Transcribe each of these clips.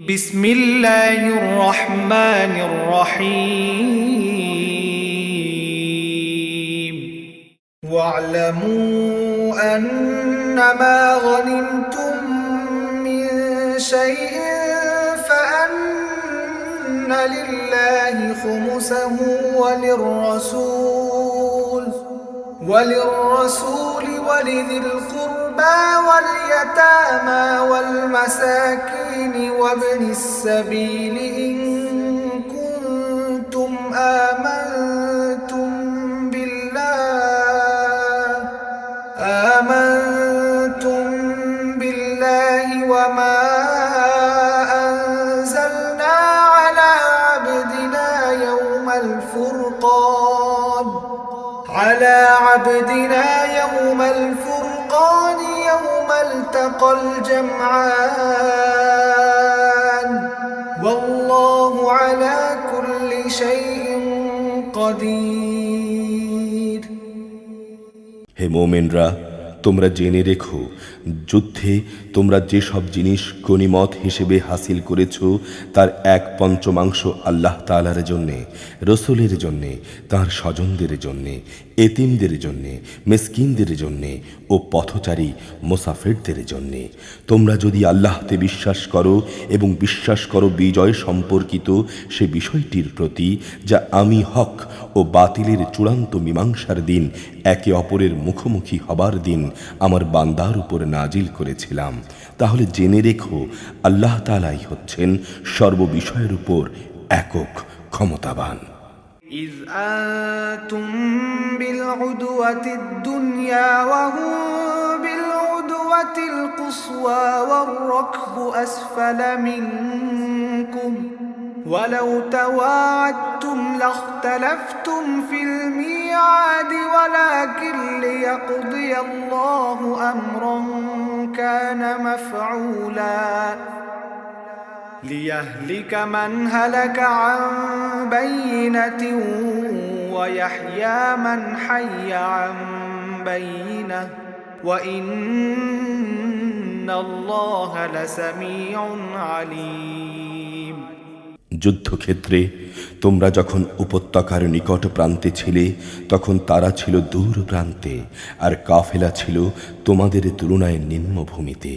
بسم الله الرحمن الرحيم واعلموا أنما غنمتم من شيء فأن لله خمسه وللرسول ولذي القربى واليتامى والمساكين وابن السبيل إن كنتم آمنتم بالله وما أنزلنا على عبدنا يوم الفرقان يوم التقى الجمعان والله على كل شيء قدير। হে মোমেনরা, তোমরা জেনে রেখো, যুদ্ধে তোমরা যেসব জিনিস গনিমত হিসেবে হাসিল করেছ তার 1/5 আল্লাহ তাআলার জন্যে, রসুলের জন্যে, তাঁর স্বজনদের জন্যে, এতিমদের জন্যে, মিসকিনদের জন্যে ও পথচারী মুসাফিরদের জন্যে। তোমরা যদি আল্লাহতে বিশ্বাস করো এবং বিশ্বাস করো বিজয় সম্পর্কিত সে বিষয়টির প্রতি, যা আমি হক ও বাতিলের চূড়ান্ত মীমাংসার দিন, একে অপরের মুখোমুখি হবার দিন আমার বান্দার উপর নাজিল করেছিলাম, তাহলে জেনে রেখো আল্লাহ তাআলাই হচ্ছেন সর্ববিষয়ের উপর একক ক্ষমতাবান। إذ أنتم بالعدوة الدنيا وهم بالعدوة القصوى والركب أسفل منكم ولو تواعدتم لاختلفتم في الميعاد ولكن ليقضي الله أمرا كان مفعولا ليهلك من هلك عن بينة ويحيى من حي عن بينة وإن الله لسميع عليم। যুদ্ধক্ষেত্রে তোমরা যখন উপত্যকার নিকট প্রান্তে ছিলে তখন তারা ছিল দূর প্রান্তে, আর কাফেলা ছিল তোমাদের তুলনায় নিম্নভূমিতে।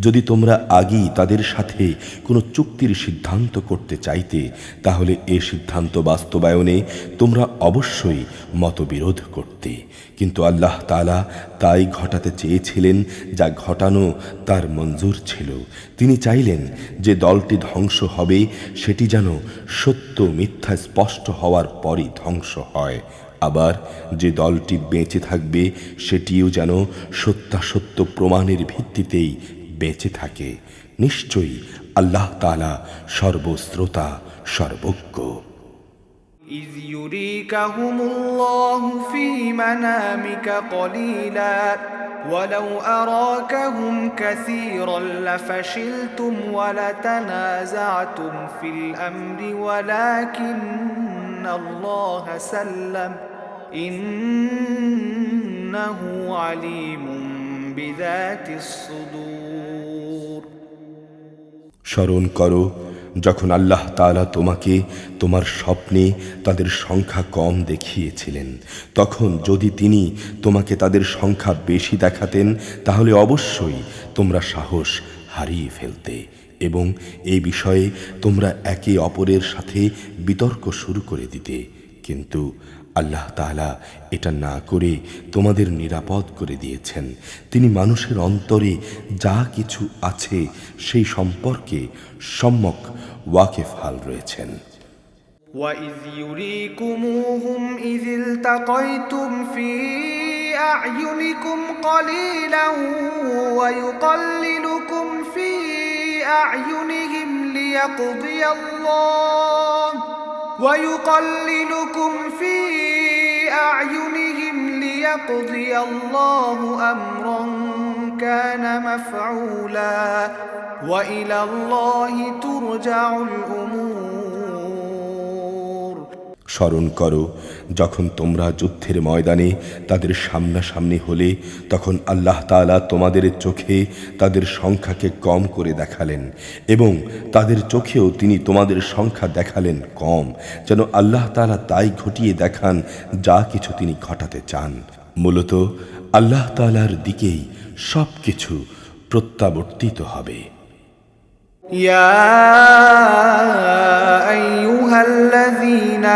যদি তোমরা আগেই তাদের সাথে কোনো চুক্তির সিদ্ধান্ত করতে চাইতে, তাহলে এ সিদ্ধান্ত বাস্তবায়নে তোমরা অবশ্যই মতবিরোধ করতে, কিন্তু আল্লাহ তাআলা তাই ঘটাতে চেয়েছিলেন যা ঘটানো তার মঞ্জুর ছিল। তিনি চাইলেন যে দলটি ধ্বংস হবে সেটি যেন সত্য মিথ্যা স্পষ্ট হওয়ার পরই ধ্বংস হয়, আবার যে দলটি বেঁচে থাকবে সেটিও যেন সত্যাসত্য প্রমাণের ভিত্তিতেই বেঁচে থাকে। নিশ্চয়ই আল্লাহ তাআলা সর্বশ্রোতা, সর্বজ্ঞ। إذ يريكهم الله في منامك قليلا ولو أراكهم كثيرا لفشلتم ولتنازعتم في الأمر ولكن الله سلم إنه عليم بذات الصدور। স্মরণ করো যখন আল্লাহ তাআলা তোমাকে তোমার স্বপ্নে তাদের সংখ্যা কম দেখিয়েছিলেন, তখন যদি তিনি তোমাকে তাদের সংখ্যা বেশি দেখাতেন তাহলে অবশ্যই তোমরা সাহস হারিয়ে ফেলতে এবং এই বিষয়ে তোমরা একে অপরের সাথে বিতর্ক শুরু করে দিতে, কিন্তু আল্লাহ তাআলা এটা না করে তোমাদের নিরাপদ করে দিয়েছেন। তিনি মানুষের অন্তরে যা কিছু আছে সেই সম্পর্কে সম্যক ওয়াকিফ হাল রয়েছেন। وَإِذْ يُرِيكُمُوهُمْ إِذِ الْتَقَيْتُمْ فِي أَعْيُنِكُمْ قَلِيلًا وَيُقَلِّلُكُمْ فِي أَعْيُنِهِمْ لِيَقْضِيَ اللَّهُ أَمْرًا كَانَ مَفْعُولًا وَإِلَى اللَّهِ تُرْجَعُ الْأُمُورُ۔ স্মরণ করো যখন তোমরা যুদ্ধের ময়দানে তাদের সামনাসামনি হলে তখন আল্লাহ তাআলা তোমাদের চোখে তাদের সংখ্যাকে কম করে দেখালেন এবং তাদের চোখেও তিনি তোমাদের সংখ্যা দেখালেন কম, যেন আল্লাহ তাআলা তাই ঘটিয়ে দেখান যা কিছু তিনি ঘটাতে চান। মূলত আল্লাহ তাআলার দিকেই সব কিছু প্রত্যাবর্তিত হবে। يا أيها الذين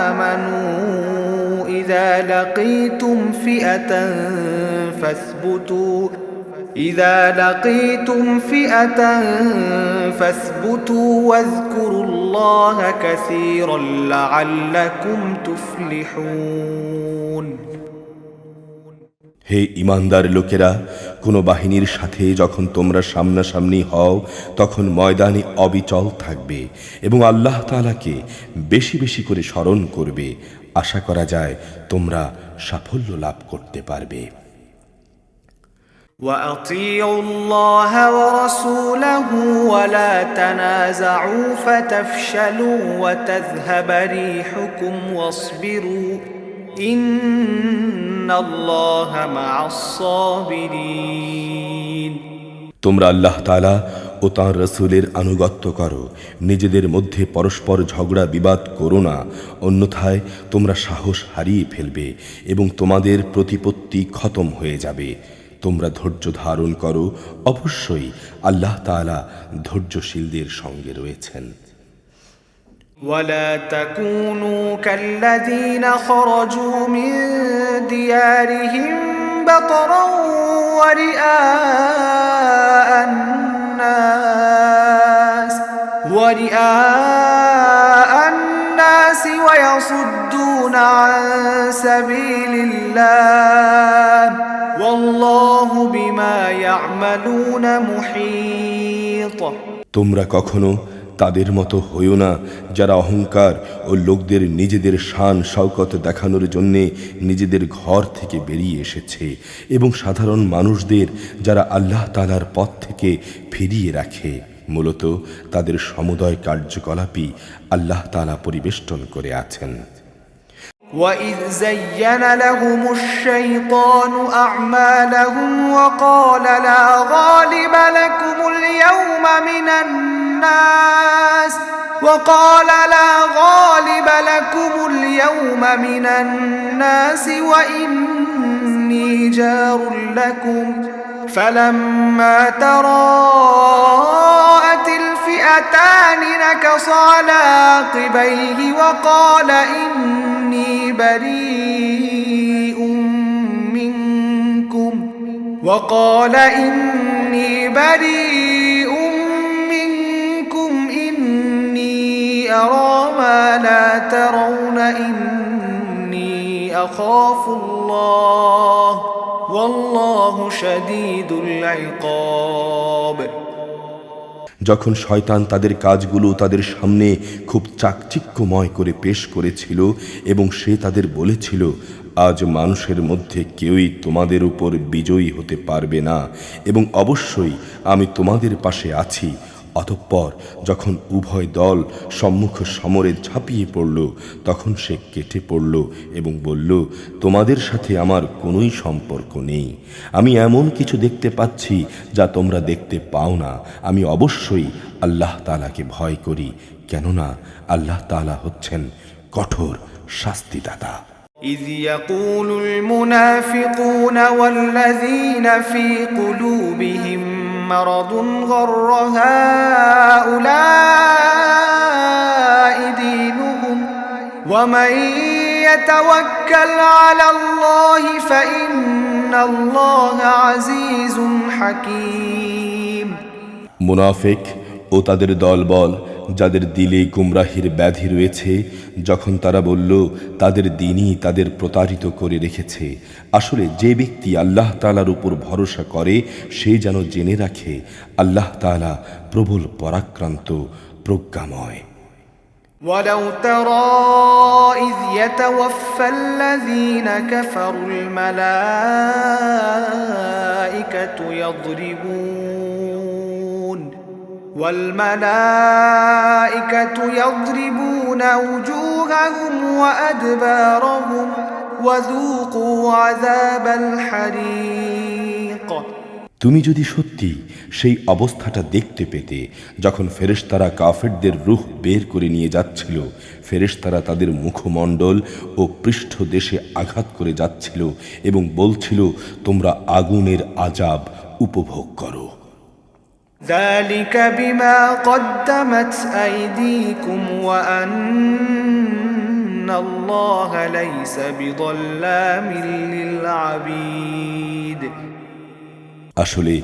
آمنوا إذا لقيتم فئة فاثبتوا واذكروا الله كثيرا لعلكم تفلحون। হে ঈমানদার লোকেরা, কোনো বাহিনীর সাথে যখন তোমরা সামনাসামনি হও তখন ময়দানে অবিচল থাকবে এবং আল্লাহ তাআলাকে বেশি বেশি করে স্মরণ করবে। আশা করা যায় তোমরা সাফল্য লাভ করতে পারবে। وأطيعوا الله ورسوله ولا تنازعوا فتفشلوا وتذهب ريحكم واصبروا إن الله مع الصابرين। তোমরা আল্লাহ তাআলা ও তাঁর রাসূলের আনুগত্য করো, নিজেদের মধ্যে পরস্পর ঝগড়া বিবাদ করো না, অন্যথায় তোমরা সাহস হারিয়ে ফেলবে এবং তোমাদের প্রতিপত্তি খতম হয়ে যাবে। তোমরা ধৈর্য ধারণ করো, অবশ্যই আল্লাহ তাআলা ধৈর্যশীলদের সঙ্গে রয়েছেন। ولا تكونوا كالذين خرجوا من ديارهم بطرا ورئاء الناس ويصدون عن سبيل الله والله بما يعملون محيط। তোমরা কখনো তাদের মতো হইও না যারা অহংকার ও লোকদের নিজেদের শান শওকত দেখানোর জন্যে নিজেদের ঘর থেকে বেরিয়ে এসেছে এবং সাধারণ মানুষদের যারা আল্লাহ তাআলার পথ থেকে ফিরিয়ে রাখে। মূলত তাদের সমুদয় কার্যকলাপই আল্লাহ তাআলা পরিবেষ্টন করে আছেন। وَإِذْ زَيَّنَ لَهُمُ الشَّيْطَانُ أَعْمَالَهُمْ وَقَالَ لَا غَالِبَ لَكُمُ الْيَوْمَ مِنَ النَّاسِ وَإِنِّي جَارٌ لَكُمْ فَلَمَّا تَرَاءَتِ الْفِئَتَانِ نَكَصَ عَلَى عَقِبَيْهِ وَقَالَ إِنِّي بريء منكم إني أرى ما لا ترون إني أخاف الله والله شديد العقاب। যখন শয়তান তাদের কাজগুলো তাদের সামনে খুব চাকচিক্যময় করে পেশ করেছিল এবং সে তাদের বলেছিল, আজ মানুষের মধ্যে কেউই তোমাদের উপর বিজয়ী হতে পারবে না এবং অবশ্যই আমি তোমাদের পাশে আছি। অতঃপর যখন উভয় দল সম্মুখ সমরে ঝাঁপিয়ে পড়ল তখন সে কেটে পড়ল এবং বলল, তোমাদের সাথে আমার কোনোই সম্পর্ক নেই। আমি এমন কিছু দেখতে পাচ্ছি যা তোমরা দেখতে পাও না। আমি অবশ্যই আল্লাহ তাআলাকে ভয় করি, কেননা আল্লাহ তাআলা হচ্ছেন কঠোর শাস্তিদাতা। إذ يقول المنافقون والذين في قلوبهم مرض غر هؤلاء دينهم ومن يتوكل على الله فإن الله عزيز حكيم। মুনাফিক ও তাদের দলবল যাদের দিলে গুমরাহির ব্যাধি রয়েছে, যখন তারা বলল তাদের দ্বীনই তাদের প্রতারিত করে রেখেছে, আসলে যে ব্যক্তি আল্লাহ তাআলার উপর ভরসা করে সে যেন জেনে রাখে আল্লাহ তাআলা প্রবল পরাক্রান্ত, প্রজ্ঞাময়। ولو ترى إذ يتوفى الذين كفروا الملائكة والملائكة يضربون وجوههم وأدبارهم وذوقوا عذاب الحريق। তুমি যদি সত্যি সেই অবস্থাটা দেখতে পেতে যখন ফেরেশতারা কাফেরদের রূহ বের করে নিয়ে যাচ্ছিল, ফেরেশতারা তাদের মুখমণ্ডল ও পৃষ্ঠদেশে আঘাত করে যাচ্ছিল এবং বলছিল, তোমরা আগুনের আযাব উপভোগ করো। ذلك بما قدمت أيديكم وأن الله ليس بظلام للعبيد। আসলে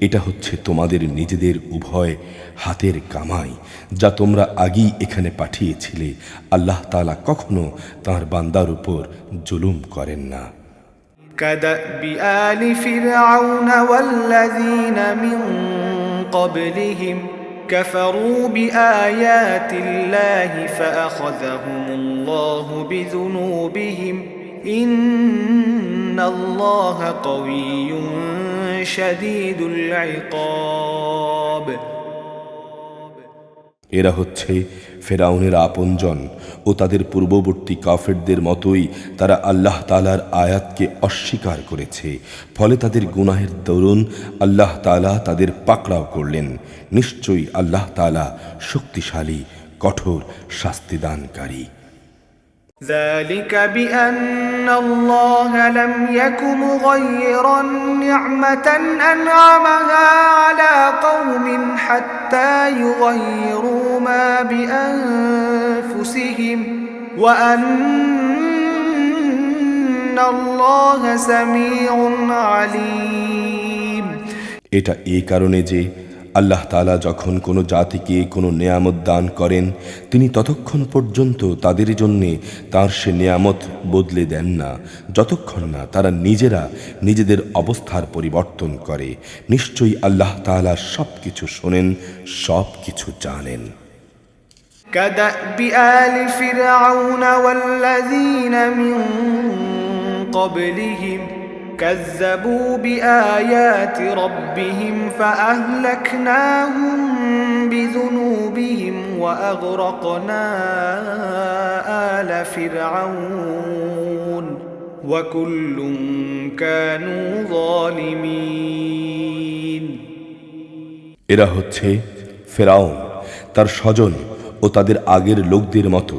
এটা হচ্ছে তোমাদের নিজেদের উভয় হাতের কামাই, যা তোমরা আগেই এখানে পাঠিয়েছিলে। আল্লাহ তাআলা কখনো তাঁর বান্দার উপর জুলুম করেন না। كدأب آل فرعون والذين من قبلهم كفروا بآيات الله فأخذهم الله بذنوبهم إن الله قوي شديد العقاب। এরা হচ্ছে ফেরাউনের আপনজন ও তাদের পূর্ববর্তী কাফেরদের মতোই তারা আল্লাহ তাআলার আয়াতকে অস্বীকার করেছে। ফলে তাদের গুনাহের দরুন আল্লাহ তাআলা তাদের পাকড়াও করলেন। নিশ্চয়ই আল্লাহ তাআলা শক্তিশালী, কঠোর শাস্তিদানকারী। ذلك بأن الله لم يك مغيرا نعمة أنعمها على قوم حتى يغيروا ما بأنفسهم وأن الله سميع عليم। এটা এই কারণে যে আল্লাহ তাআলা যখন কোনো জাতিকে কোনো নেয়ামত দান করেন, তিনি ততক্ষণ পর্যন্ত তাদের জন্যে তার সে নেয়ামত বদলে দেন না যতক্ষণ না তারা নিজেরা নিজেদের অবস্থার পরিবর্তন করে। নিশ্চয়ই আল্লাহ তাআলা সব কিছু শোনেন, সব কিছু জানেন। كدأب آل فرعون والذين من قبلهم كذبوا بآيات ربهم فأهلكناهم بذنوبهم وأغرقنا آل فرعون وكل كانوا ظالمين। এরা হচ্ছে ফেরাউন, তার স্বজন ও তাদের আগের লোকদের মতো,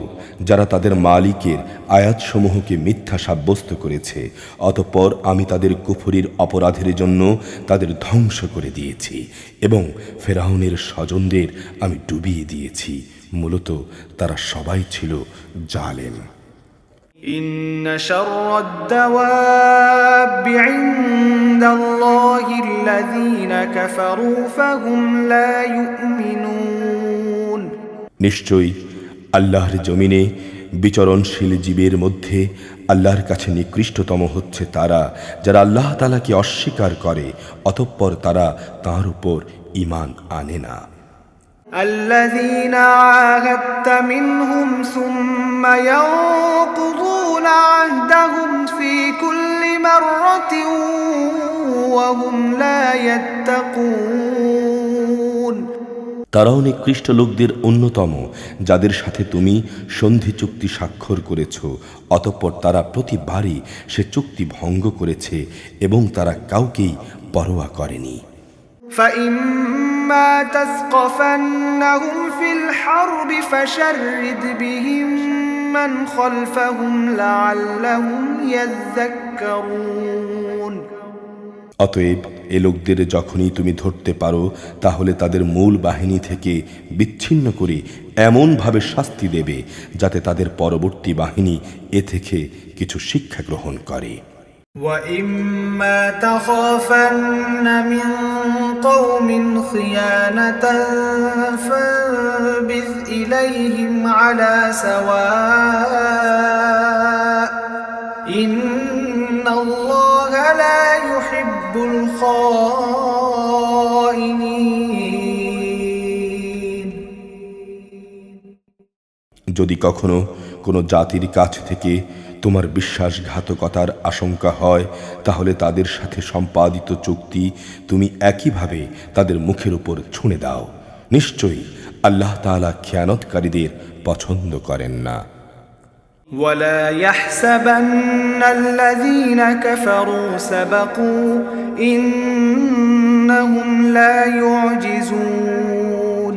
যারা তাদের মালিকের আয়াতসমূহকে মিথ্যা সাব্যস্ত করেছে। অতঃপর আমি তাদের কুফরির অপরাধের জন্য তাদের ধ্বংস করে দিয়েছি এবং ফেরাউনের স্বজনদের আমি ডুবিয়ে দিয়েছি। মূলত তারা সবাই ছিল জালেম। إن شر الدواب عند الله الذين كفروا فهم لا يؤمنون। নিশ্চয়ই আল্লাহর জমিনে বিচরণশীল জীবের মধ্যে আল্লাহর কাছে নিকৃষ্টতম হচ্ছে তারা, যারা আল্লাহ তাআলাকে অস্বীকার করে অতঃপর তারা তাঁর উপর ঈমান আনে না। الذين عاهدت منهم ثم ينقضون عهدهم في كل مرة وهم لا يتقون। তারাও নিকৃষ্ট লোকদের অন্যতম, যাদের সাথে তুমি সন্ধি চুক্তি স্বাক্ষর করেছ অতঃপর তারা প্রতিবারই সে চুক্তি ভঙ্গ করেছে এবং তারা কাউকেই পরোয়া করেনি। فإما تثقفنهم في الحرب فشرد بهم من خلفهم لعلهم يذكرون। অতএব এ লোকদের যখনই তুমি ধরতে পারো তাহলে তাদের মূল বাহিনী থেকে বিচ্ছিন্ন করে এমনভাবে শাস্তি দেবে যাতে তাদের পরবর্তী বাহিনী এ থেকে কিছু শিক্ষা গ্রহণ করে। وَإِمَّا تَخَافَنَّ مِنْ قَوْمٍ خِيَانَةً فَانبِذْ إِلَيْهِمْ عَلَى سَوَاءٍ إِنَّ اللَّهَ لَا يُحِبُّ الْخَائِنِينَ। যদি কখনো কোনো জাতির কাছ থেকে তোমার বিশ্বাসঘাতকতার আশঙ্কা হয় তাহলে তাদের সাথে সম্পাদিত চুক্তি তুমি একইভাবে তাদের মুখের উপর ছুঁড়ে দাও। নিশ্চয়ই আল্লাহ তাআলা খেয়ানতকারীদের পছন্দ করেন না। ولا يحسبن الذين كفروا سبقوا إنهم لا يعجزون।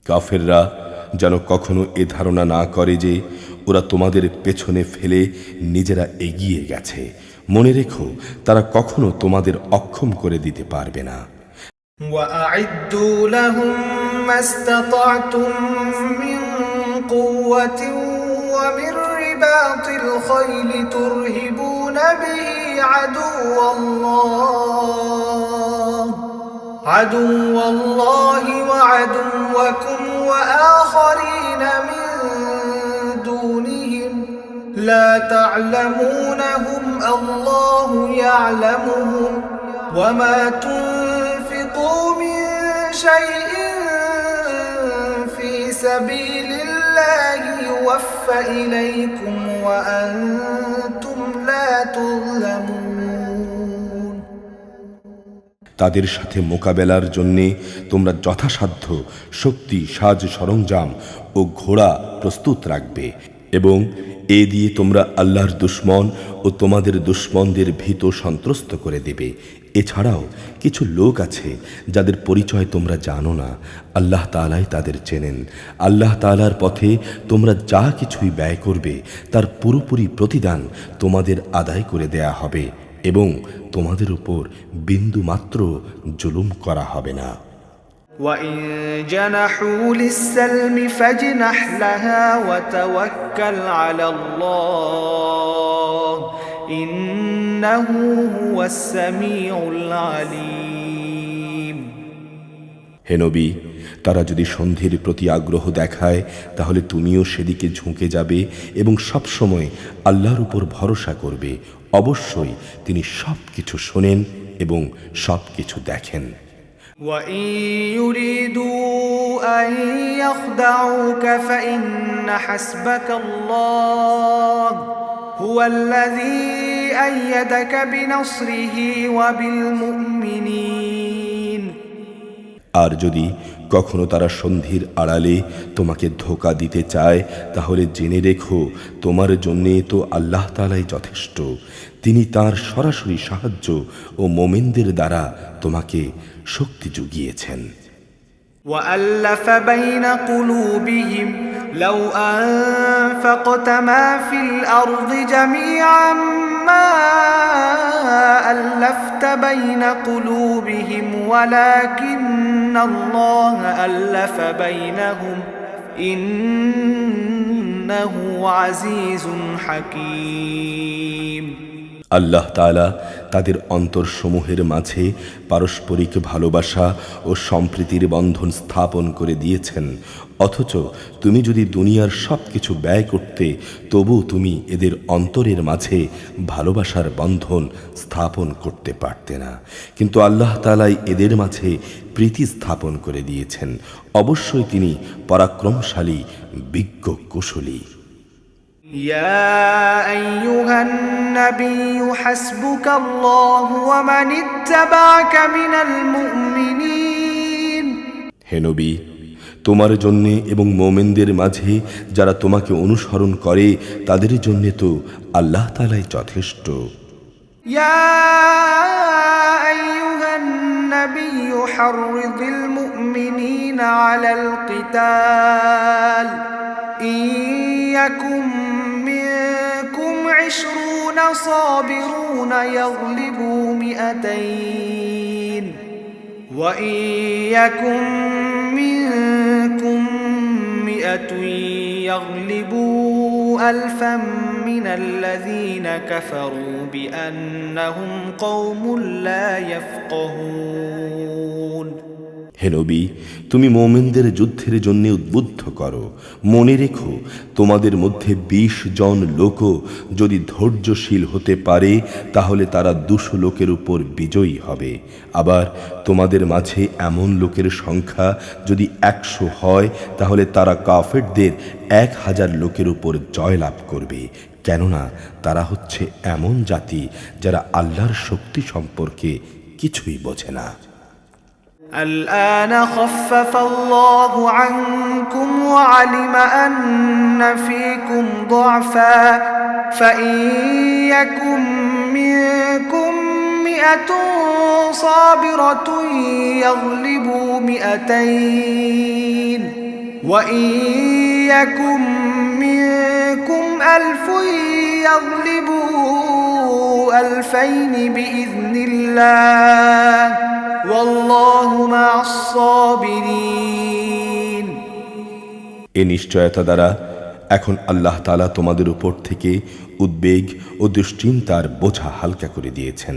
কাফেররা যেন কখনো এ ধারণা না করে যে ওরা তোমাদের পেছনে ফেলে নিজেরা এগিয়ে গেছে। মনে রেখো, তারা কখনো তোমাদের অক্ষম করে দিতে পারবে না। وأعدوا لهم ما استطعتم من قوة ومن رباط الخيل ترهبون به عدو الله وعدوكم وآخرين من دونهم لا تعلمونهم الله يعلمهم وما تنفقوا من شيء في سبيل الله يوفى إليكم وأنتم لا تظلمون। তাদের সাথে মোকাবেলার জন্যে তোমরা যথাসাধ্য শক্তি, সাজ সরঞ্জাম ও ঘোড়া প্রস্তুত রাখবে এবং এ দিয়ে তোমরা আল্লাহর দুশমন ও তোমাদের দুশমনদের ভীত সন্ত্রস্ত করে দেবে। এছাড়াও কিছু লোক আছে যাদের পরিচয় তোমরা জানো না, আল্লাহ তাআলাই তাদের চেনেন। আল্লাহ তাআলার পথে তোমরা যা কিছুই ব্যয় করবে তার পুরোপুরি প্রতিদান তোমাদের আদায় করে দেয়া হবে এবং তোমাদের উপর বিন্দু মাত্র জুলুম করা হবে না। وَإِن جَنَحُوا لِلسَّلْمِ فَاجْنَحْ لَهَا وَتَوَكَّلْ عَلَى اللَّهِ إِنَّهُ هُوَ السَّمِيعُ الْعَلِيمُ। হে নবী, তারা যদি সন্ধির প্রতি আগ্রহ দেখায় তাহলে তুমিও সেদিকে ঝুঁকে যাবে এবং সব সময় আল্লাহর উপর ভরসা করবে। অবশ্যই তিনি সব কিছু শোনেন এবং সব কিছু দেখেন। وَإِن يُرِيدُوا أَن يَخْدَعُوكَ فَإِنَّ حَسْبَكَ اللَّهُ هُوَ الَّذِي أَيَّدَكَ بِنَصْرِهِ وَبِالْمُؤْمِنِينَ। আর যদি কখনো তারা সন্ধির আড়ালে তোমাকে ধোঁকা দিতে চায় তাহলে জেনে রেখো, তোমার জন্যে তো আল্লাহ তাআলাই যথেষ্ট। তিনি তার সরাসরি সাহায্য ও মোমিনদের দ্বারা তোমাকে শক্তি জুগিয়েছেন। وَأَلَّفَ بَيْنَ قُلُوبِهِمْ لَوْ أَنفَقْتَ مَا فِي الْأَرْضِ جَمِيعًا مَا أَلَّفْتَ بَيْنَ قُلُوبِهِمْ وَلَكِنَّ اللَّهَ أَلَّفَ بَيْنَهُمْ إِنَّهُ عَزِيزٌ حَكِيمٌ। আল্লাহ তাআলা তাদের অন্তরসমূহের মাঝে পারস্পরিক ভালোবাসা ও সম্প্রীতির বন্ধন স্থাপন করে দিয়েছেন। অথচ তুমি যদি দুনিয়ার সব কিছু ব্যয় করতে তবু তুমি এদের অন্তরের মাঝে ভালোবাসার বন্ধন স্থাপন করতে পারতে না। কিন্তু আল্লাহ তাআলাই এদের মাঝে প্রীতি স্থাপন করে দিয়েছেন। অবশ্যই তিনি পরাক্রমশালী, বিজ্ঞ, কুশলী। يا أيها النبي حسبك الله ومن اتبعك من المؤمنين। হে নবী, তোমার জন্যে এবং মোমেনদের মাঝে যারা তোমাকে অনুসরণ করে তাদের জন্যে তো আল্লাহ তাআলাই যথেষ্ট। يا أيها النبي حرض المؤمنين على القتال إن يكن منكم 20 صابرون يغلبوا 200 وإن يكن منكم 100 يغلبوا 1000 من الذين كفروا بأنهم قوم لا يفقهون। হে নবী, তুমি মোমেনদের যুদ্ধের জন্য উদ্বুদ্ধ করো। মনে রেখো, তোমাদের মধ্যে 20 জন লোকও যদি ধৈর্যশীল হতে পারে তাহলে তারা 200 লোকের উপর বিজয়ী হবে। আবার তোমাদের মাঝে এমন লোকের সংখ্যা যদি 100 হয় তাহলে তারা কাফেরদের 1000 লোকের উপর জয়লাভ করবে। কেননা তারা হচ্ছে এমন জাতি যারা আল্লাহর শক্তি সম্পর্কে কিছুই বোঝে না। الآن خفف الله عنكم وعلم أن فيكم ضعفا فإن يكن منكم 100 صابرة يغلبوا 200 وإن يكن منكم 1000 يغلبوا 2000 بإذن الله والله مع الصابرين এ নিশ্চয়তা দ্বারা এখন আল্লাহ তাআলা তোমাদের উপর থেকে উদ্বেগ ও দুশ্চিন্তার বোঝা হালকা করে দিয়েছেন,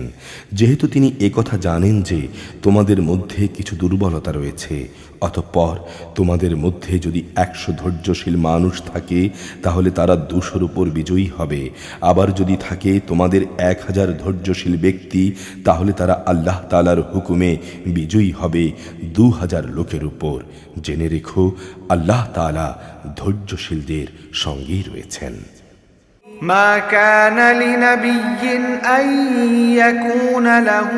যেহেতু তিনি একথা জানেন যে তোমাদের মধ্যে কিছু দুর্বলতা রয়েছে। অতঃপর তোমাদের মধ্যে যদি 100 ধৈর্যশীল মানুষ থাকে তাহলে তারা 200-র উপর বিজয়ী হবে। আবার যদি থাকে তোমাদের 1000 ধৈর্যশীল ব্যক্তি তাহলে তারা আল্লাহ তাআলার হুকুমে বিজয়ী হবে 2000 লোকের উপর। জেনে রেখো আল্লাহ তাআলা ধৈর্যশীলদের সঙ্গেই রয়েছেন। ما كان لنبي أن يكون له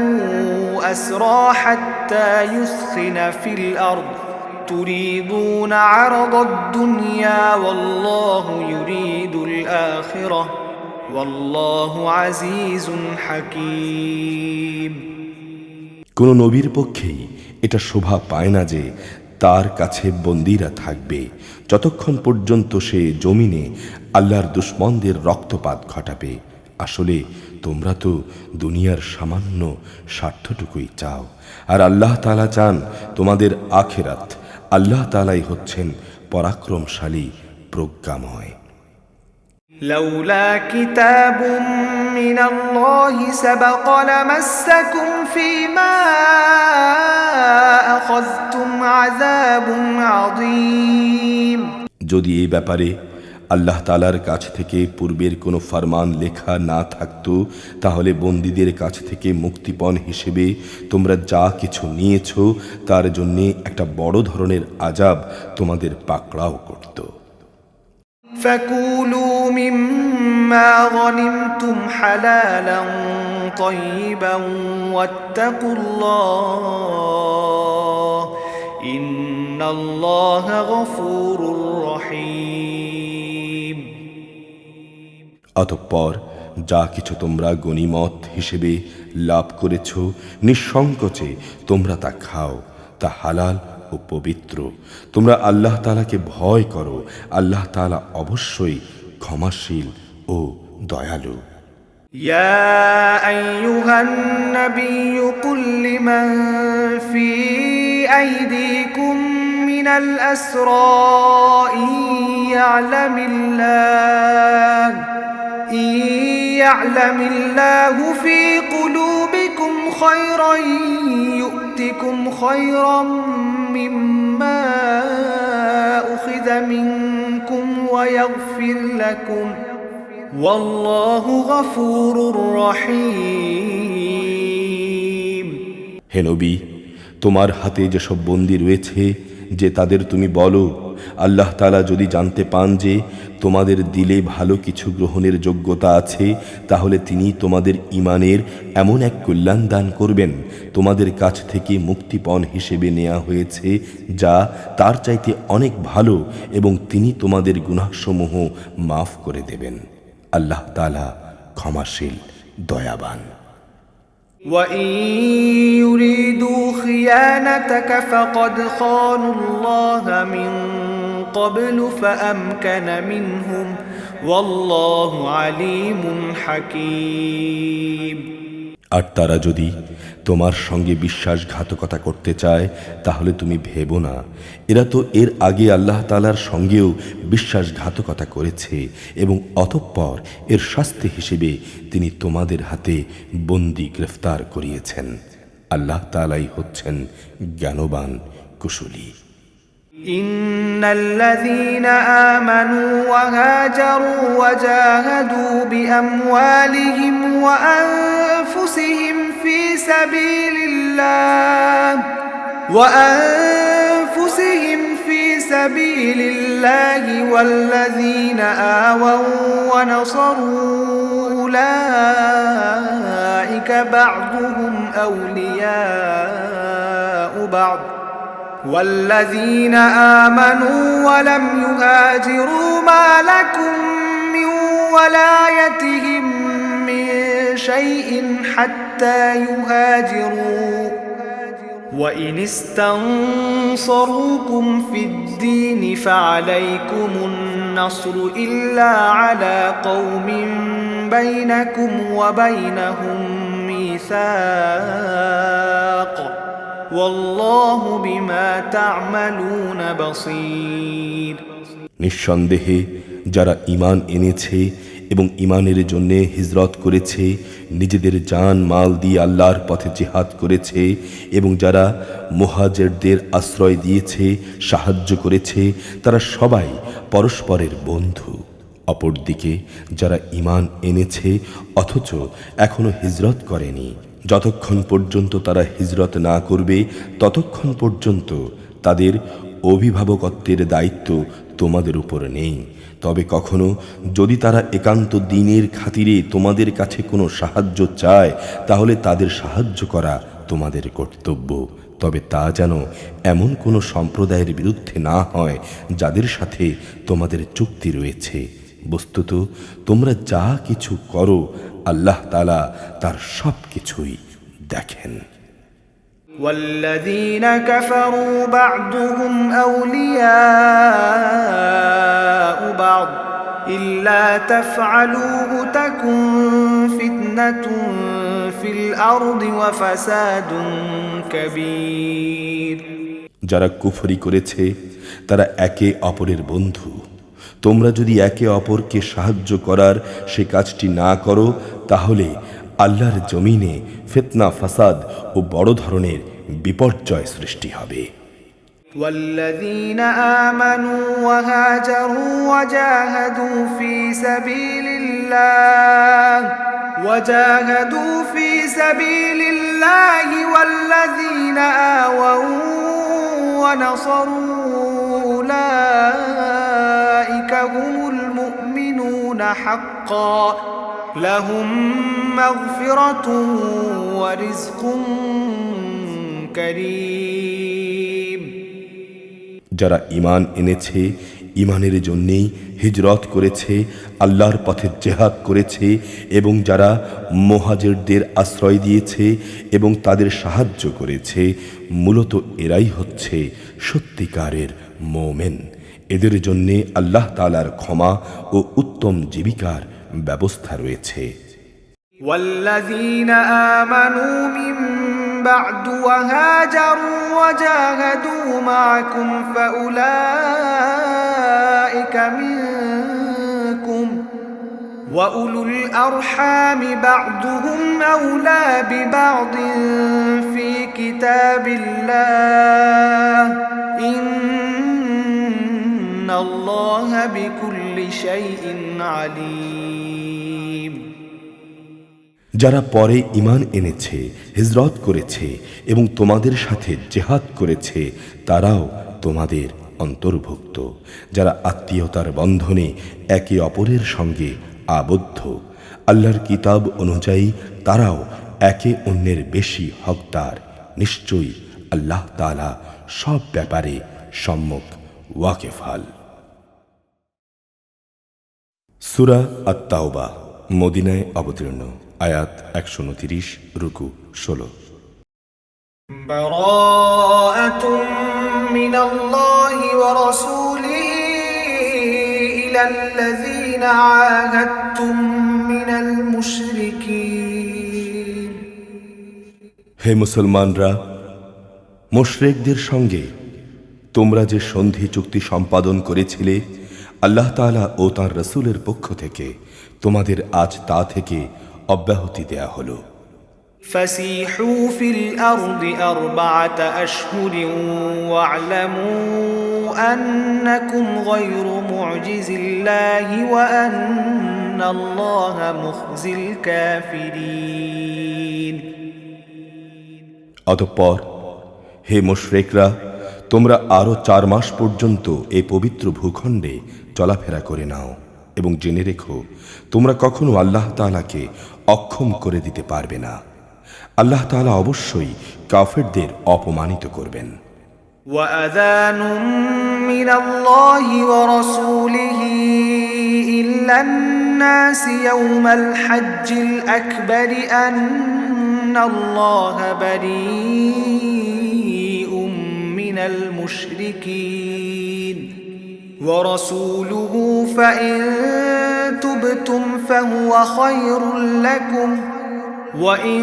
أسرى حتى يثخن في الأرض تريدون عرض الدنيا والله يريد الآخرة والله عزيز حكيم কোন নবীর পক্ষেই এটা শোভা পায় না যে তার কাছে বন্দীরা থাকবে যতক্ষণ পর্যন্ত সে জমিনে আল্লাহর দুশমনদের রক্তপাত ঘটাবে। আসলে তোমরা তো দুনিয়ার সামান্য স্বার্থটুকুই চাও, আর আল্লাহ তাআলা চান তোমাদের আখিরাত। আল্লাহ তাআলাই হচ্ছেন পরাক্রমশালী, প্রজ্ঞাময়। لولا كتاب من الله سبق لمسكم فيما أخذتم عذاب عظيم যদি এই ব্যাপারে আল্লাহ তাআলার কাছ থেকে পূর্বের কোনো ফরমান লেখা না থাকতো তাহলে বন্দীদের কাছ থেকে মুক্তিপণ হিসেবে তোমরা যা কিছু নিয়েছো তার জন্য একটা বড় ধরনের আযাব তোমাদের পাকড়াও করত। فكولوا مما غنمتم حلالا طيبا واتقوا الله إن الله غفور رحيم অতঃপর যা কিছু তোমরা গনিমত হিসেবে লাভ করেছ নিঃসংকোচে তোমরা তা খাও, তা হালাল ও পবিত্র। তোমরা আল্লাহ তাআলাকে ভয় করো, আল্লাহ তাআলা অবশ্যই ক্ষমাশীল ও দয়ালু। يا أيها النبي قل لمن في أيديكم من الأسرى إن يعلم الله في قلوبكم خيرا يؤتكم خيرا مما أخذ منكم ويغفر لكم والله غفور رحيم হে নবী, তোমার হাতে যেসব বন্দী রয়েছে যে তাদের তুমি বলো, আল্লাহ তাআলা যদি জানতে পান যে তোমাদের দিলে ভালো কিছু গ্রহণের যোগ্যতা আছে তাহলে তিনি তোমাদের ঈমানের এমন এক কল্যাণ দান করবেন তোমাদের কাছ থেকে মুক্তিপণ হিসেবে নেওয়া হয়েছে যা তার চাইতে অনেক ভালো, এবং তিনি তোমাদের গুনাহসমূহ মাফ করে দেবেন। আল্লাহ তাআলা ক্ষমাশীল, দয়াবান। وَإِن يُرِيدُوا خِيَانَتَكَ فَقَدْ خَانُوا اللَّهَ مِن قَبْلُ فَأَمْكَنَ مِنْهُمْ وَاللَّهُ عَلِيمٌ حَكِيمٌ আর তারা যদি তোমার সঙ্গে বিশ্বাসঘাতকতা করতে চায় তাহলে তুমি ভেবো না, এরা তো এর আগে আল্লাহ তাআলার সঙ্গেও বিশ্বাসঘাতকতা করেছে, এবং অতঃপর এর শাস্তি হিসেবে তিনি তোমাদের হাতে বন্দী গ্রেফতার করিয়েছেন। আল্লাহ তাআলাই হচ্ছেন জ্ঞানবান, কুশলী। إن الذين آمنوا وهاجروا وجاهدوا بأموالهم وأنفسهم في سبيل الله والذين آووا ونصروا أولئك بعضهم أولياء بعض والذين آمنوا ولم يهاجروا ما لكم من ولايتهم من شيء حتى يهاجروا وإن استنصروكم في الدين فعليكم النصر إلا على قوم بينكم وبينهم ميثاق والله بما تعملون بصير নিঃসন্দেহে যারা ঈমান এনেছে এবং ঈমানের জন্য হিজরত করেছে, নিজেদের জান মাল দিয়ে আল্লাহর পথে জিহাদ করেছে এবং যারা মুহাজিরদের আশ্রয় দিয়েছে, সাহায্য করেছে, তারা সবাই পরস্পরের বন্ধু। অপরদিকে যারা ঈমান এনেছে অথচ এখনো হিজরত করেনি, যতক্ষণ পর্যন্ত তারা হিজরত না করবে ততক্ষণ পর্যন্ত তাদের অভিভাবকত্বের দায়িত্ব তোমাদের উপর নেই। তবে কখনো যদি তারা একান্ত দ্বীনের খাতিরে তোমাদের কাছে কোনো সাহায্য চায় তাহলে তাদের সাহায্য করা তোমাদের কর্তব্য। তবে তা যেন এমন কোনো সম্প্রদায়ের বিরুদ্ধে না হয় যাদের সাথে তোমাদের চুক্তি রয়েছে। বস্তুত তোমরা যা কিছু করো আল্লাহ তাআলা তার সব কিছুই দেখেন। والذين كفروا بعضهم أولياء بعض إلا تفعلوه تكن فتنة في الأرض وفساد كبير যারা কুফরি করেছে তারা একে অপরের বন্ধু। তোমরা যদি একে অপরকে সাহায্য করার সে কাজটি না করো তাহলে আল্লাহর জমিনে ফিতনা, ফাসাদ ও বড় ধরনের বিপর্যয় সৃষ্টি হবে। والذين آمنوا وهاجروا وجاهدوا في سبيل الله والذين آووا ونصروا أولئك هم المؤمنون حقا لهم مغفرة ورزق كريم যারা ঈমান এনেছে, ঈমানের জন্যেই হিজরত করেছে, আল্লাহর পথে জিহাদ করেছে এবং যারা মুহাজিরদের আশ্রয় দিয়েছে এবং তাদের সাহায্য করেছে, মূলত এরাই হচ্ছে সত্যিকারের মুমিন। এদের জন্যে আল্লাহ তাআলার ক্ষমা ও উত্তম জীবিকার ব্যবস্থা রয়েছে। والذين آمنوا من بعد وهاجروا وجاهدوا معكم فأولئك منكم وأولو الأرحام بعضهم أولى ببعض في كتاب الله إن الله بكل شيء عليم যারা পরে ঈমান এনেছে, হিজরত করেছে এবং তোমাদের সাথে জিহাদ করেছে তারাও তোমাদের অন্তর্ভুক্ত। যারা আত্মীয়তার বন্ধনে একে অপরের সঙ্গে আবদ্ধ, আল্লাহর কিতাব অনুযায়ী তারাও একে অন্যের বেশি হকদার। নিশ্চয়ই আল্লাহ তাআলা সব ব্যাপারে সম্যক ওয়াকিফাল। সূরা আত-তাওবা মদিনায় অবতীর্ণ, আয়াত 129, রুকু 16। বারাআতুম মিনাল্লাহি ওয়া রাসূলিহি ইলাল্লাযীনা আহাদতুম মিনাল মুশরিকিন। হে মুসলমানরা, মুশরিকদের সঙ্গে তোমরা যে সন্ধি চুক্তি সম্পাদন করেছিলে আল্লাহ তাআলা ও তাঁর রাসূলের পক্ষ থেকে তোমাদের আজ তা থেকে অব্যাহতি দেয়া হলো। فسيحوا في الأرض 4 أشهر واعلموا أنكم غير معجز الله وأن الله مخزي الكافرين। অতঃপর হে মুশরিকরা, তোমরা আরো 4 মাস পর্যন্ত এই পবিত্র ভূখণ্ডে চলাফেরা করে নাও এবং জেনে রেখো তোমরা কখনো আল্লাহ তাআলাকে অক্ষম করে দিতে পারবে না। আল্লাহ তাআলা অবশ্যই কাফেরদের অপমানিত করবেন। وأذان من الله ورسوله إلى الناس يوم الحج الأكبر أن الله بريء من المشركين ورسوله فإن تبتم فهو خير لكم وإن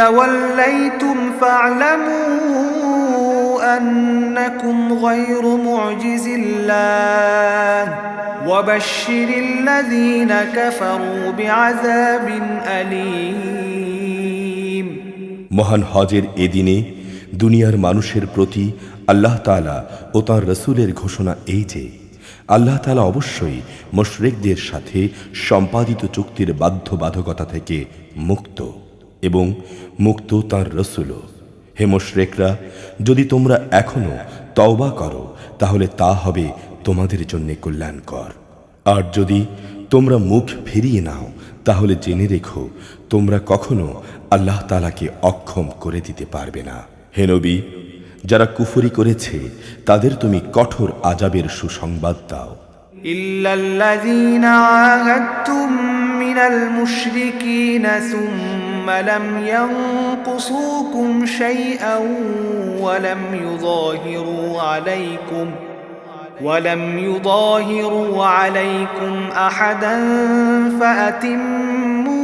توليتم فاعلموا أنكم غير معجز الله وبشر الذين كفروا بعذاب أليم। মহান হজের এদিনে দুনিয়ার মানুষের প্রতি আল্লাহ তাআলা ও তাঁর রাসূলের ঘোষণা এই যে আল্লাহ তাআলা অবশ্যই মুশরিকদের সাথে সম্পাদিত চুক্তির বাধ্যবাধকতা থেকে মুক্ত এবং মুক্ত তাঁর রাসূলও। হে মুশরিকরা, যদি তোমরা এখনো তওবা করো তাহলে তা হবে তোমাদের জন্য কল্যাণকর, আর যদি তোমরা মুখ ফিরিয়ে নাও তাহলে জেনে রেখো তোমরা কখনো আল্লাহ তাআলাকে অক্ষম করে দিতে পারবে না। হে নবী, যারা কুফরি করেছে তাদের তুমি কঠোর আযাবের সুসংবাদ দাও। ইল্লাল্লাযীনা আহাদতুম মিনাল মুশরিকিনা সুম্মা লাম ইয়ানকুসুকুম শাইআন ওয়া লাম ইউযাহিরু আলাইকুম আহাদান ফাআতিম্মু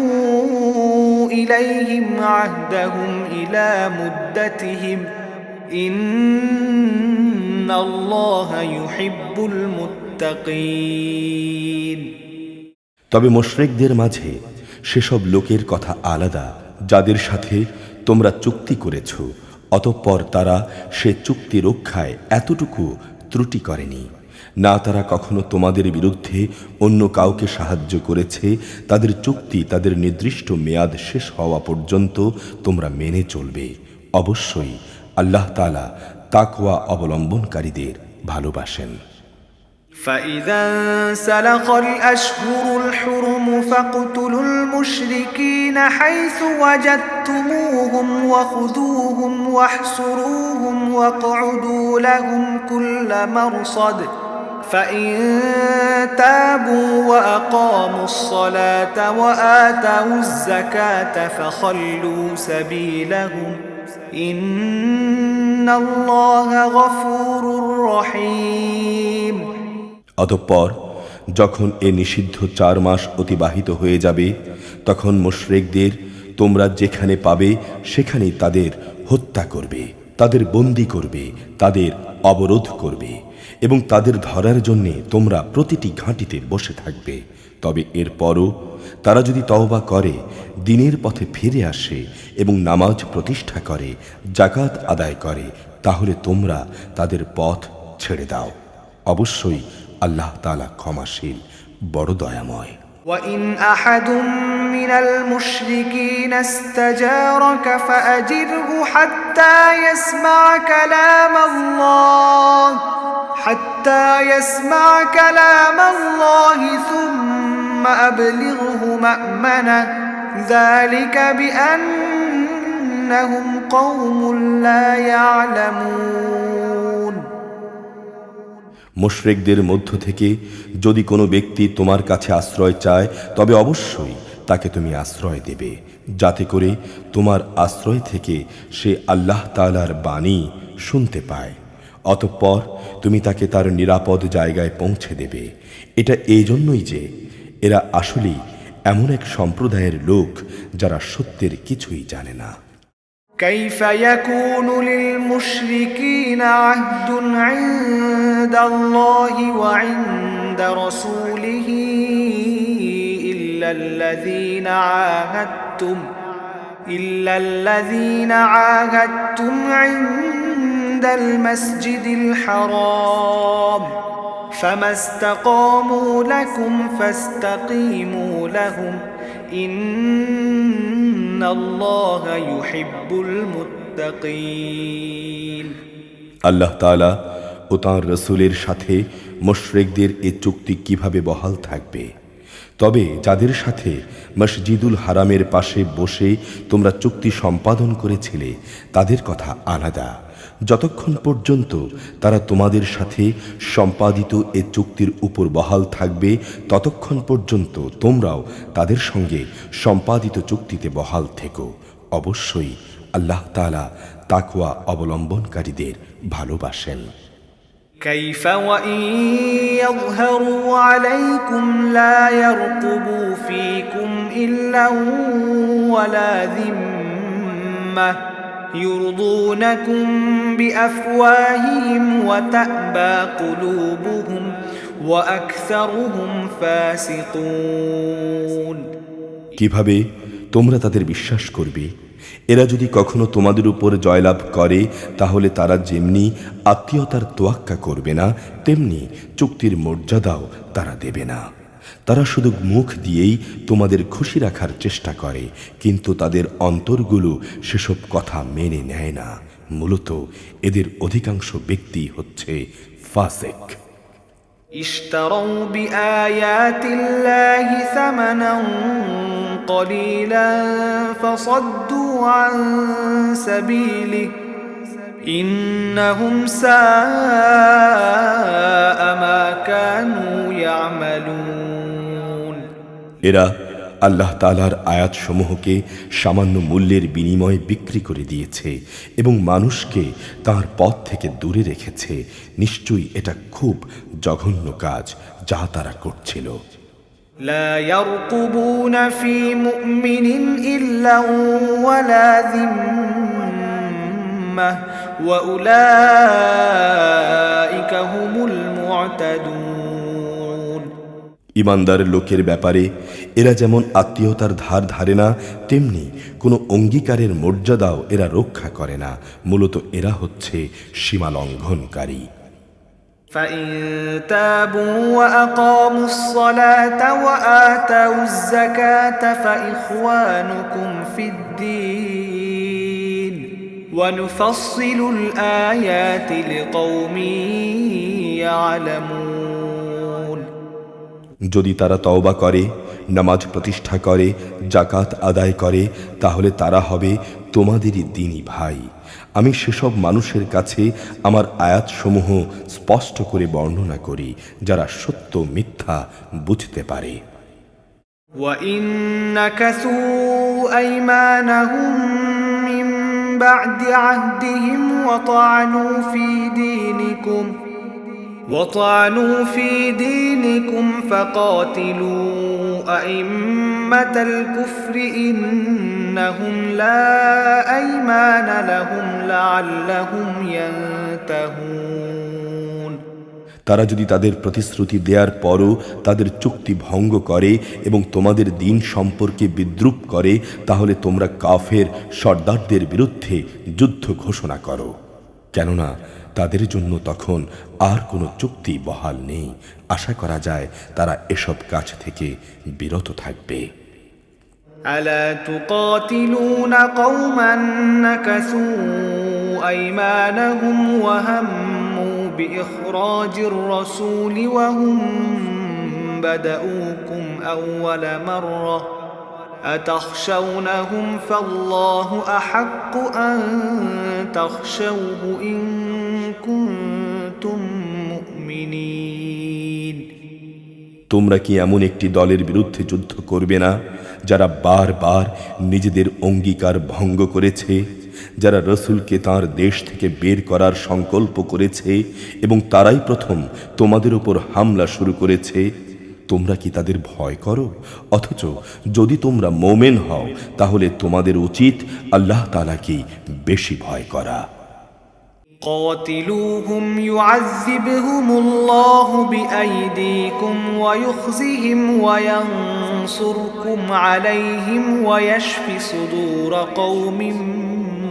ইলাইহিম আহদাহুম ইলা মুদ্দাতিহিম ইন্নাল্লাহা ইউহিব্বুল মুত্তাকিন। তবে মুশরিকদের মাঝে সেসব লোকের কথা আলাদা যাদের সাথে তোমরা চুক্তি করেছ, অতঃপর তারা সে চুক্তি রক্ষায় এতটুকু ত্রুটি করেনি। না তারা কখনো তোমাদের বিরুদ্ধে অন্য কাউকে সাহায্য করেছে। তাদের চুক্তি তাদের নির্দিষ্ট মেয়াদ শেষ হওয়া পর্যন্ত তোমরা মেনে চলবে। অবশ্যই আল্লাহ তাআলা তাকওয়া অবলম্বনকারীদের ভালোবাসেন। فإذا انسلخ الأشهر الحرم فاقتلوا المشركين حيث وجدتموهم وخذوهم واحصروهم واقعدوا لهم كل مرصد فإن تابوا وأقاموا الصلاة وآتوا الزكاة فخلوا سبيلهم إن الله غفور رحيم। অতঃপর যখন এ নিষিদ্ধ 4 মাস অতিবাহিত হয়ে যাবে তখন মুশরিকদের তোমরা যেখানে পাবে সেখানেই তাদের হত্যা করবে, তাদের বন্দী করবে, তাদের অবরোধ করবে এবং তাদের ধরার জন্য তোমরা প্রতিটি ঘাঁটিতে বসে থাকবে। তবে এরপরও তারা যদি তওবা করে, দ্বীনের পথে ফিরে আসে এবং নামাজ প্রতিষ্ঠা করে, যাকাত আদায় করে, তাহলে তোমরা তাদের পথ ছেড়ে দাও। অবশ্যই আল্লাহ তাআলা ক্ষমাশীল, বড় দয়াময়। وَإِنْ أَحَدٌ مِّنَ الْمُشْرِكِينَ اسْتَجَارَكَ فَأَجِرْهُ حَتَّى يَسْمَعَ كَلَامَ اللَّهِ ثُمَّ أَبْلِغْهُ مَأْمَنَهُ ذَلِكَ بِأَنَّهُمْ قَوْمٌ لَّا يَعْلَمُونَ। মুশরিকদের মধ্য থেকে যদি কোনো ব্যক্তি তোমার কাছে আশ্রয় চায় তবে অবশ্যই তাকে তুমি আশ্রয় দেবে, যাতে করে তোমার আশ্রয় থেকে সে আল্লাহ তাআলার বাণী শুনতে পায়। অতঃপর তুমি তাকে তার নিরাপদ জায়গায় পৌঁছে দেবে। এটা এই জন্যই যে এরা আসলেই এমন এক সম্প্রদায়ের লোক যারা সত্যের কিছুই জানে না। كيف يكون للمشركين عهد عند الله وعند رسوله إلا الذين عاهدتم عند المسجد الحرام فما استقاموا لكم فاستقيموا لهم إن الله يحب المتقين। আল্লাহ তাআলা ও তাঁর রাসূলের সাথে মুশরিকদের এই চুক্তি কিভাবে বহাল থাকবে? তবে যাদের সাথে মসজিদুল হারামের পাশে বসে তোমরা চুক্তি সম্পাদন করেছিলে তাদের কথা আলাদা। যতক্ষণ পর্যন্ত তারা তোমাদের সাথে সম্পাদিত এ চুক্তির উপর বহাল থাকবে ততক্ষণ পর্যন্ত তোমরাও তাদের সঙ্গে সম্পাদিত চুক্তিতে বহাল থেকো। অবশ্যই আল্লাহ তাআলা তাকওয়া অবলম্বনকারীদের ভালোবাসেন। كيف وإن يظهروا عليكم لا يرقبوا فيكم إلا ولا ذمة يرضونكم بأفواههم وتأبى قلوبهم وأكثرهم فاسقون। কিভাবে তোমরা তাদের বিশ্বাস করবে? এরা যদি কখনো তোমাদের উপর জয়লাভ করে তাহলে তারা যেমনি আত্মীয়তার তোয়াক্কা করবে না তেমনি চুক্তির মর্যাদাও তারা দেবে না। তারা শুধু মুখ দিয়েই তোমাদের খুশি রাখার চেষ্টা করে, কিন্তু তাদের অন্তরগুলো সেসব কথা মেনে নেয় না। মূলত এদের অধিকাংশ ব্যক্তি হচ্ছে ফাসিক। اشتروا بآيات الله ثمنا قليلا فصدوا عن سبيله إنهم ساء ما كانوا يعملون। এরা আল্লাহ তাআলার আয়াতসমূহকে সামান্য মূল্যের বিনিময়ে বিক্রি করে দিয়েছে এবং মানুষকে তার পথ থেকে দূরে রেখেছে। নিশ্চয়ই এটা খুব জঘন্য কাজ যা তারা করছিল। لا يرقبون في مؤمن إلا ولا ذمة وأولئك هم المعتدون। ইমানদার লোকের ব্যাপারে এরা যেমন আত্মীয়তার ধার ধারে না তেমনি কোনো অঙ্গীকারের মর্যাদাও এরা রক্ষা করে না। মূলত এরা হচ্ছে সীমা লঙ্ঘনকারী। فإن تابوا وأقاموا الصلاة وآتوا الزكاة فإخوانكم في الدين ونفصل الآيات لقوم يعلمون। যদি তারা তওবা করে, নামাজ প্রতিষ্ঠা করে, জাকাত আদায় করে, তাহলে তারা হবে তোমাদেরই দ্বীনী ভাই। আমি সেসব মানুষের কাছে আমার আয়াতসমূহ স্পষ্ট করে বর্ণনা করি যারা সত্য মিথ্যা বুঝতে পারে। وَإِن نَكَثُوا أَيْمَانَهُم مِّن بَعْدِ عَهْدِهِمْ وطعنوا في دينكم فقاتلوا أئمة الكفر إنهم لا أيمان لهم لعلهم ينتهون। তারা যদি তাদের প্রতিশ্রুতি দেওয়ার পরও তাদের চুক্তি ভঙ্গ করে এবং তোমাদের দিন সম্পর্কে বিদ্রূপ করে তাহলে তোমরা কাফের সর্দারদের বিরুদ্ধে যুদ্ধ ঘোষণা করো, কেননা তাদের জন্য তখন আর কোনো চুক্তি বহাল নেই। আশা করা যায় তারা এসব কাজ থেকে বিরত থাকবে। ألا تقاتلون قوما نكثوا أيمانهم وهموا بإخراج الرسول وهم بدؤوكم أول مرة أتخشونهم فالله أحق أن تخشوه إن كنتم مؤمنين। তোমরা কি এমন একটি দলের বিরুদ্ধে যুদ্ধ করবে না যারা বারবার নিজেদের অঙ্গীকার ভঙ্গ করেছে, যারা রসুলকে তাঁর দেশ থেকে বের করার সংকল্প করেছে এবং তারাই প্রথম তোমাদের উপর হামলা শুরু করেছে? তোমরা কি তাদের ভয় করো? অথচ যদি তোমরা মোমেন হও তাহলে তোমাদের উচিত আল্লাহ তাআলাকে বেশি ভয় করা। قاتلوهم يعذبهم الله بأيديكم ويخزهم وينصركم عليهم ويشف صدور قوم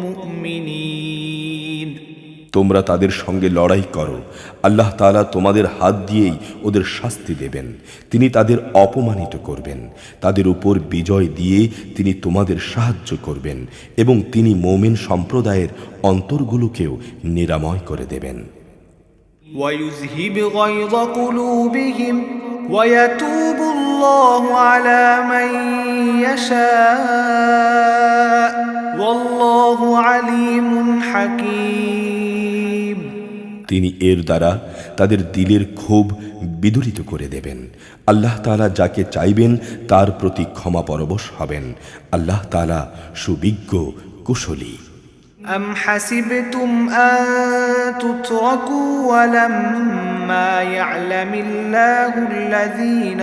مؤمنين। তোমরা তাদের সঙ্গে লড়াই করো, আল্লাহ তাআলা তোমাদের হাত দিয়েই ওদের শাস্তি দেবেন। তিনি তাদের অপমানিত করবেন, তাদের উপর বিজয় দিয়ে তিনি তোমাদের সাহায্য করবেন এবং তিনি মুমিন সম্প্রদায়ের অন্তরগুলোকেও নিরাময় করে দেবেন। ويذهب غيظ قلوبهم ويتوب الله على من يشاء والله عليم حكيم তিনি এর দ্বারা তাদের দিলের ক্ষোভ বিদূরিত করে দেবেন। আল্লাহ তাআলা যাকে চাইবেন তার প্রতি ক্ষমা পরবশ হবেন। আল্লাহ তাআলা সুবিজ্ঞ কুশলী। أم حسبتم أن تتركوا ولما يعلم الله الذين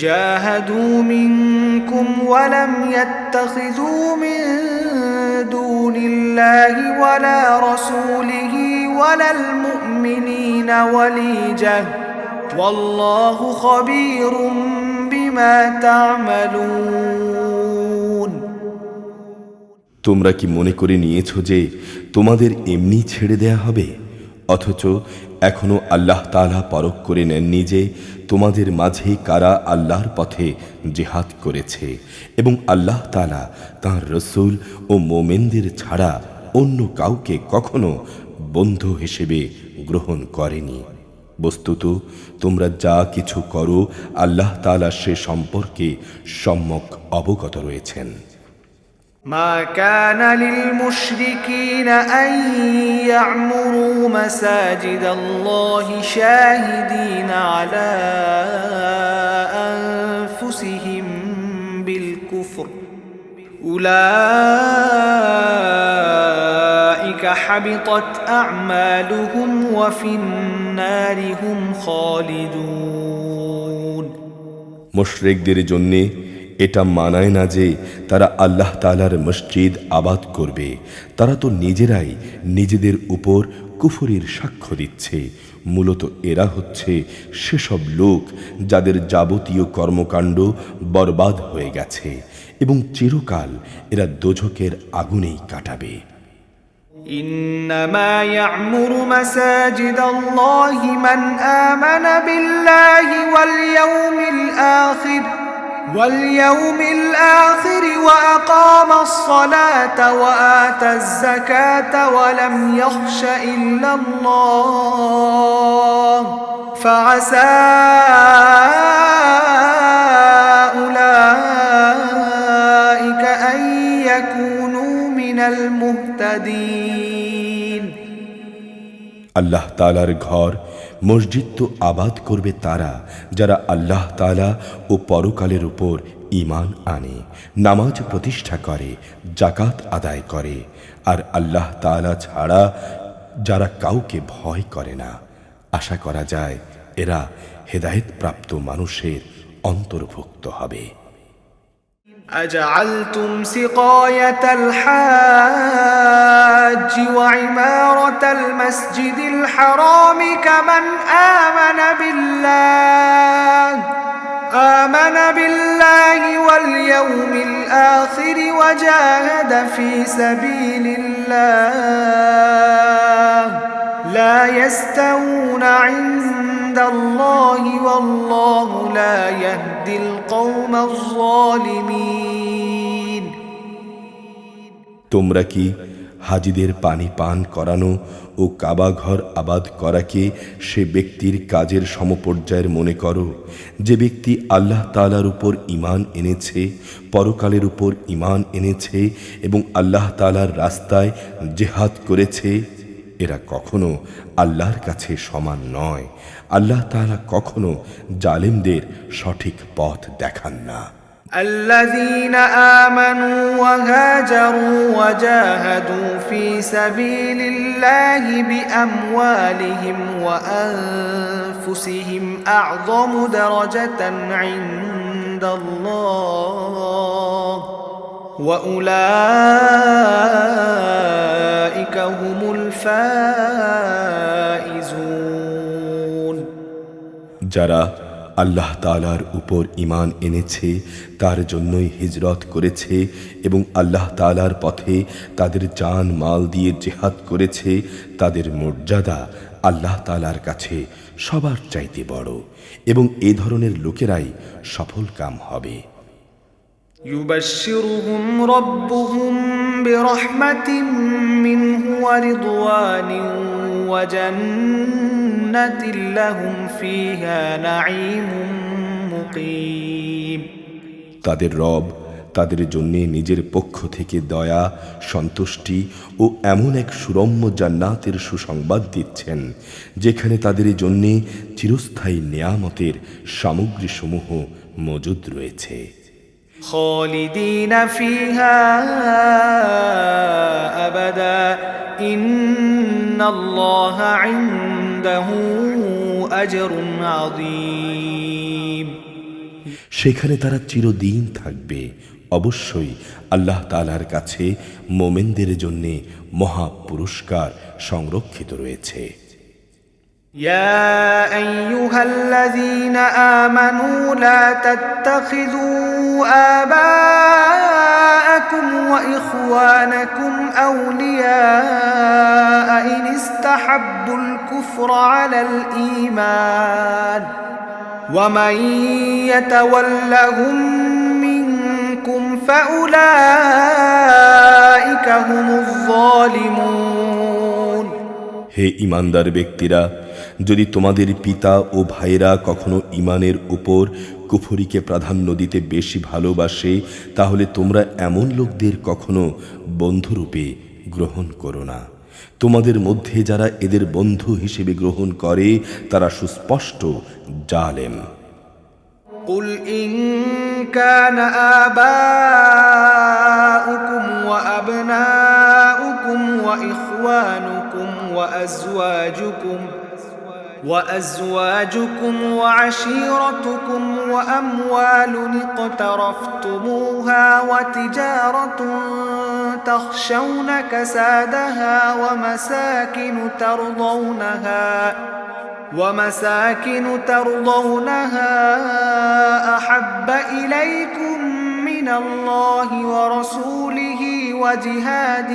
جاهدوا منكم ولم يتخذوا من دون الله ولا رسوله ولا المؤمنين وليجة والله خبير بما تعملون তোমরা কি মনে করে নিয়েছো যে তোমাদের এমনি ছেড়ে দেয়া হবে? অথচ এখনো আল্লাহ তাআলা পরখ করে নেননি যে তোমাদের মাঝে কারা আল্লাহর পথে জিহাদ করেছে এবং আল্লাহ তাআলা তাঁর রাসূল ও মুমিনদের ছাড়া অন্য কাউকে কখনো বন্ধু হিসেবে গ্রহণ করেনি। বস্তুত তোমরা যা কিছু করো আল্লাহ তাআলা সে সম্পর্কে সম্যক অবগত রয়েছেন। ما كان للمشركين أن يعمروا مساجد الله شاهدين على أنفسهم بالكفر أولئك حبطت أعمالهم وفي النار هم خالدون মুশরিকদের জন্য এটা মানায় না যে তারা আল্লাহ তাআলার মসজিদ আবাদ করবে। তারা তো নিজেরাই নিজেদের উপর কুফরির সাক্ষ্য দিচ্ছে। মূলত এরা হচ্ছে সেসব লোক যাদের যাবতীয় কর্মকাণ্ড বরবাদ হয়ে গেছে এবং চিরকাল এরা দোজখের আগুনেই কাটাবে। إنما يعمر مساجد الله من آمن بالله واليوم الآخر وأقام الصلاة وآتى الزكاة ولم يخش إلا الله فعسى أولئك أن يكونوا من المهتدين আল্লাহ তাআলার ঘর মসজিদ তো আবাদ করবে তারা যারা আল্লাহ তাআলা ও পরকালের উপর ঈমান আনে, নামাজ প্রতিষ্ঠা করে, যাকাত আদায় করে আর আল্লাহ তাআলা ছাড়া যারা কাউকে ভয় করে না। আশা করা যায় এরা হেদায়েত প্রাপ্ত মানুষের অন্তর্ভুক্ত হবে। أجعلتم سقاية الحاج وعمارة المسجد الحرام كمن آمن بالله واليوم الآخر وجاهد في سبيل الله لا يستوون عند الله والله لا يهدي القوم الظالمين তোমরা কি হাজিদের পানি পান করানো ও কাবা ঘর আবাদ করাকে সে ব্যক্তির কাজের সমপর্যায়ের মনে করো যে ব্যক্তি আল্লাহ তাআলার উপর ঈমান এনেছে, পরকালের উপর ঈমান এনেছে এবং আল্লাহ তাআলার রাস্তায় জিহাদ করেছে? এরা কখনো আল্লাহর কাছে সমান নয়। আল্লাহ তাআলা কখনো জালেমদের সঠিক পথ দেখান না। الذين آمنوا وهاجروا وجاهدوا في سبيل الله بأموالهم وأنفسهم أعظم درجة عند الله وأولئك هم الفائزون যারা আল্লাহ তাআলার উপর ঈমান এনেছে, তার জন্যই হিজরত করেছে এবং আল্লাহ তাআলার পথে তাদের জান মাল দিয়ে জিহাদ করেছে, তাদের মর্যাদা আল্লাহ তাআলার কাছে সবার চাইতে বড় এবং এই ধরনের লোকেরাই সফলকাম হবে। يبشرهم ربهم برحمة منه ورضوان وجنة لهم فيها نعيم مقيم তাদের রব তাদের জন্য নিজের পক্ষ থেকে দয়া, সন্তুষ্টি ও এমন এক সুরম্য জান্নাতের সুসংবাদ দিচ্ছেন যেখানে তাদের জন্য চিরস্থায়ী নেয়ামতের সামগ্রীসমূহ মজুদ রয়েছে। خالدين فيها أبدا إن الله عنده أجر عظيم সেখানে তারা চিরদিন থাকবে। অবশ্যই আল্লাহ তাআলার কাছে মোমেনদের জন্য মহা পুরস্কার সংরক্ষিত রয়েছে। يا أيها الذين آمنوا لا تتخذوا آباءكم وإخوانكم أولياء إن استحبوا الكفر على الإيمان ومن يتولهم منكم فأولئك هم الظالمون হে ঈমানদার ব্যক্তিরা, যদি তোমাদের পিতা ও ভাইরা কখনো ঈমানের উপর কুফরিকে প্রাধান্য দিতে বেশি ভালোবাসে, তাহলে তোমরা এমন লোকদের কখনো বন্ধুরূপে গ্রহণ করো না। তোমাদের মধ্যে যারা এদের বন্ধু হিসেবে গ্রহণ করে তারা সুস্পষ্ট জালেম। قل إن كان آباؤكم وأبناؤكم وإخوانكم وأزواجكم وعشيرتكم وأموال اقترفتموها وتجارة تخشون كسادها ومساكن ترضونها أحب إليكم من الله ورسوله وجهاد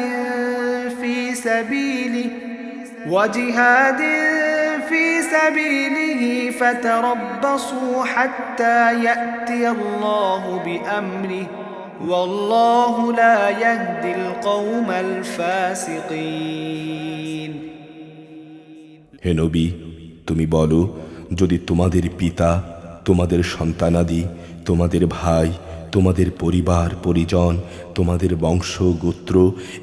في سبيله فتربصوا حتى يأتي الله بأمره والله لا يهدي القوم الفاسقين হে নবী, তুমি বলো, যদি তোমাদের পিতা, তোমাদের সন্তানাদি, তোমাদের ভাই, তোমাদের পরিবার পরিজন, তোমাদের বংশ গোত্র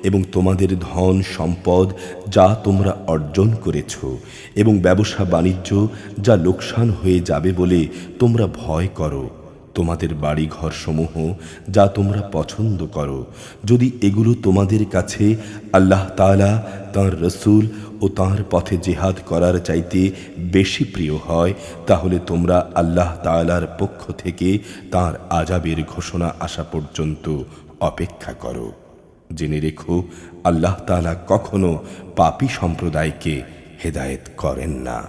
এবং তোমাদের ধন সম্পদ যা তোমরা অর্জন করেছ এবং ব্যবসা বাণিজ্য যা লোকসান হয়ে যাবে বলে তোমরা ভয় করো, তোমাদের বাড়ি ঘরসমূহ যা তোমরা পছন্দ করো, যদি এগুলো তোমাদের কাছে আল্লাহ তাআলা, তাঁর রসূল ও তাঁর পথে জিহাদ করার চাইতে বেশি প্রিয় হয়, তাহলে তোমরা আল্লাহ তাআলার পক্ষ থেকে তাঁর আযাবের ঘোষণা আসা পর্যন্ত অপেক্ষা করো। জেনে রেখো, আল্লাহ তাআলা কখনো পাপী সম্প্রদায়কে হেদায়েত করেন না।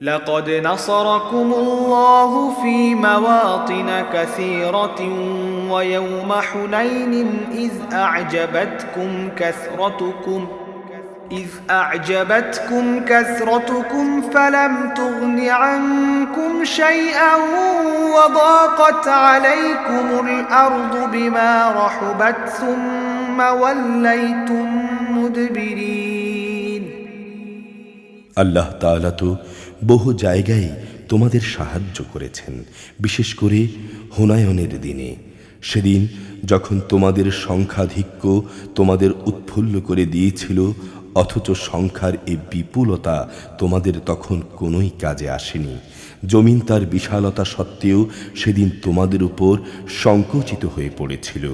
لقد نصركم الله في مواطن كثيرة ويوم حنين إذ أعجبتكم كثرتكم فلم تغن عنكم شيئا وضاقت عليكم الأرض بما رحبت ثم وليتم مدبرين আল্লাহ তাআলা তো বহু জায়গায় তোমাদের সাহায্য করেছেন, বিশেষ করে হুনায়নের দিনে। সেদিন যখন তোমাদের সংখ্যাধিক্য তোমাদের উৎফুল্ল করে দিয়েছিল, অথচ সংখ্যার এই বিপুলতা তোমাদের তখন কোনোই কাজে আসেনি। জমিন তার বিশালতা সত্ত্বেও সেদিন তোমাদের উপর সংকুচিত হয়ে পড়েছিল।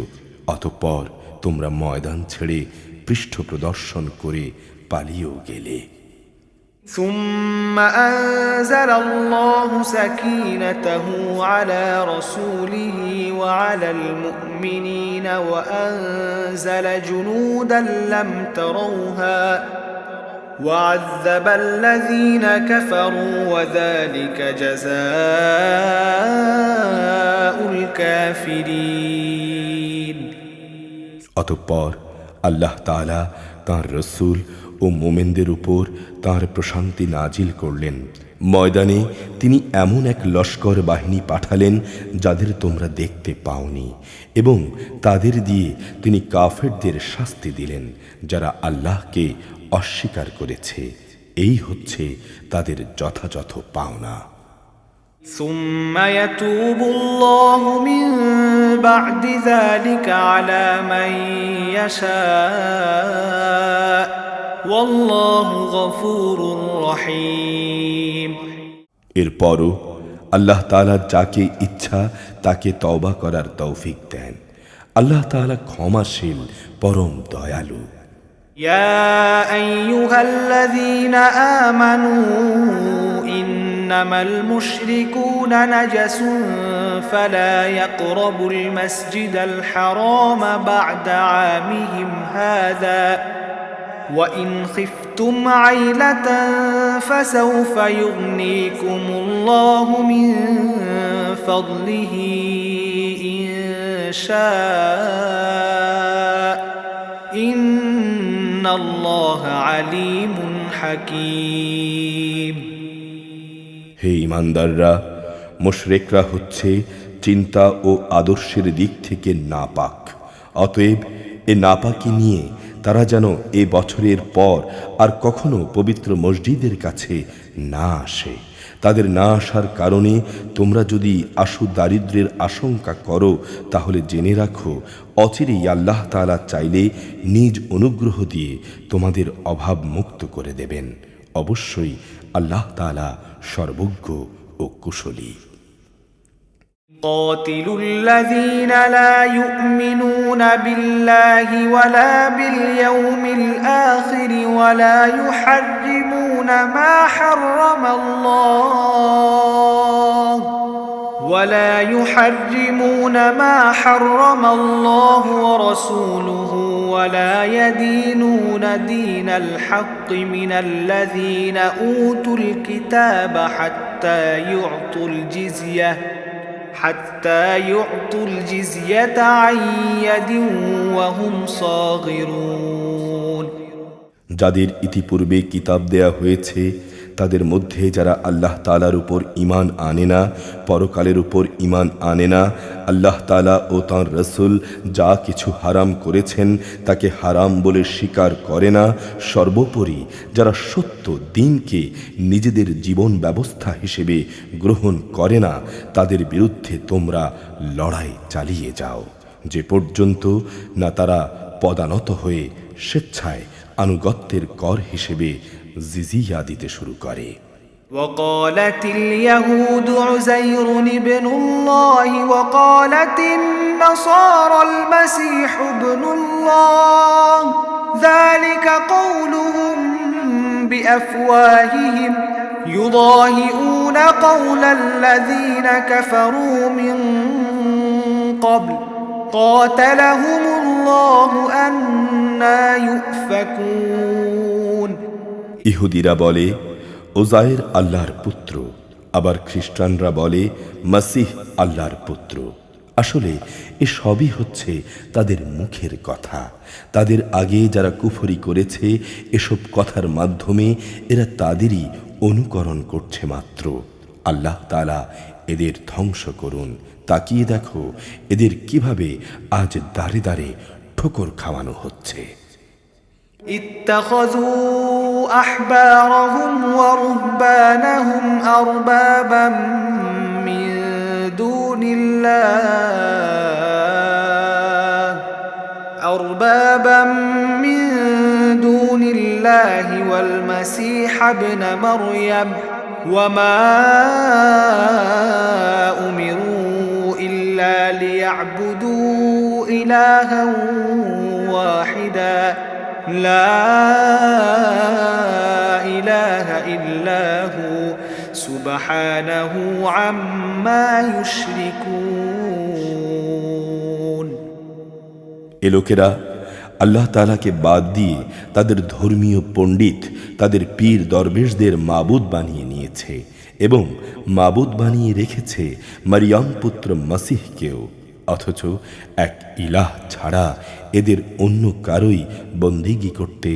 অতঃপর তোমরা ময়দান ছেড়ে পৃষ্ঠ প্রদর্শন করে পালিয়েও গেলে। ثم أنزل الله سكينته على رسوله وعلى المؤمنين وأنزل جنودا لم تروها وعذب الذين كفروا وذلك جزاء الكافرين অতঃপর আল্লাহ তাআলা তাঁর রসূল ও মোমেনদের উপর তাঁর প্রশান্তি নাজিল করলেন। ময়দানে তিনি এমন এক লস্কর বাহিনী পাঠালেন যাদের তোমরা দেখতে পাওনি, এবং তাদের দিয়ে তিনি কাফেরদের শাস্তি দিলেন যারা আল্লাহকে অস্বীকার করেছে। এই হচ্ছে তাদের যথাযথ পাওনা। ثم يتوب الله من بعد ذلك على من يشاء والله غفور رحيم। এরপরও আল্লাহ তাআলা যাকে ইচ্ছা তাকে তওবা করার তৌফিক দেন। আল্লাহ তাআলা ক্ষমাশীল, পরম দয়ালু। يا أيها الذين آمنوا إنما المشركون نجس فلا يقربوا المسجد الحرام بعد عامهم هذا وإن خفتم عيلة فسوف يغنيكم الله من فضله إن شاء إن الله عليم حكيم। হে ঈমানদাররা, মুশরিকরা হচ্ছে চিন্তা ও আদর্শের দিক থেকে নাপাক। অতএব এ নাপাকি নিয়ে তারা যেন এ বছরের পর আর কখনো পবিত্র মসজিদের কাছে না আসে। তাদের না আসার কারণে তোমরা যদি আশু দারিদ্র্যের আশঙ্কা করো, তাহলে জেনে রাখো অচিরেই আল্লাহ তাআলা চাইলে নিজ অনুগ্রহ দিয়ে তোমাদের অভাব মুক্ত করে দেবেন। অবশ্যই আল্লাহ তাআলা সর্বজ্ঞ ও কুশলী। قاتلوا الذين لا يؤمنون بالله ولا باليوم الآخر ولا يحرمون ما حرم الله ورسوله ولا يدينون دين الحق من الذين أوتوا الكتاب حتى يعطوا الجزية عن يد وهم صاغرون। যাদের ইতিপূর্বে কিতাব দেয়া হয়েছে তাদের মধ্যে যারা আল্লাহ তাআলার উপর ঈমান আনে না, পরকালের উপর ঈমান আনে না, আল্লাহ তাআলা ও তাঁর রাসূল যা কিছু হারাম করেছেন তাকে হারাম বলে স্বীকার করে না, সর্বোপরি যারা সত্য দ্বীনকে নিজেদের জীবন ব্যবস্থা হিসেবে গ্রহণ করে না, তাদের বিরুদ্ধে তোমরা লড়াই চালিয়ে যাও, যে পর্যন্ত না তারা পদানত হয়ে স্বেচ্ছায় আনুগত্যের কর হিসেবে জিজিয়া দিতে শুরু করে। وقالت اليهود عزير ابن الله وقالت النصارى المسيح ابن الله ذلك قولهم بأفواههم يضاهئون قول الذين كفروا من قبل قاتلهم الله أنى يؤفكون। ইহুদিরা বলে ওজায়ের আল্লাহর পুত্র, আবার খ্রিস্টানরা বলে মাসিহ আল্লাহর পুত্র। আসলে এ সবই হচ্ছে তাদের মুখের কথা। তাদের আগে যারা কুফরি করেছে এসব কথার মাধ্যমে এরা তাদেরই অনুকরণ করছে মাত্র। আল্লাহ তাআলা এদের ধ্বংস করুন। তাকিয়ে দেখো এদের কিভাবে আজ দাঁড়ে দাঁড়ে ঠোকর খাওয়ানো হচ্ছে। اتخذوا أحبارهم ورهبانهم أربابا من دون الله والمسيح ابن مريم وما أمروا إلا ليعبدوا إلها واحدا لا إله إلا هو سبحانه عما يشركون। এ লোকেরা আল্লাহ তাআলাকে বাদ দিয়ে তাদের ধর্মীয় পণ্ডিত, তাদের পীর দরবেশদের মাবুদ বানিয়ে নিয়েছে এবং মাবুদ বানিয়ে রেখেছে মারিয়াম পুত্র মসিহকেও। অথচ এক ইলাহ ছাড়া এদের অন্য কারোই বন্দেগী করতে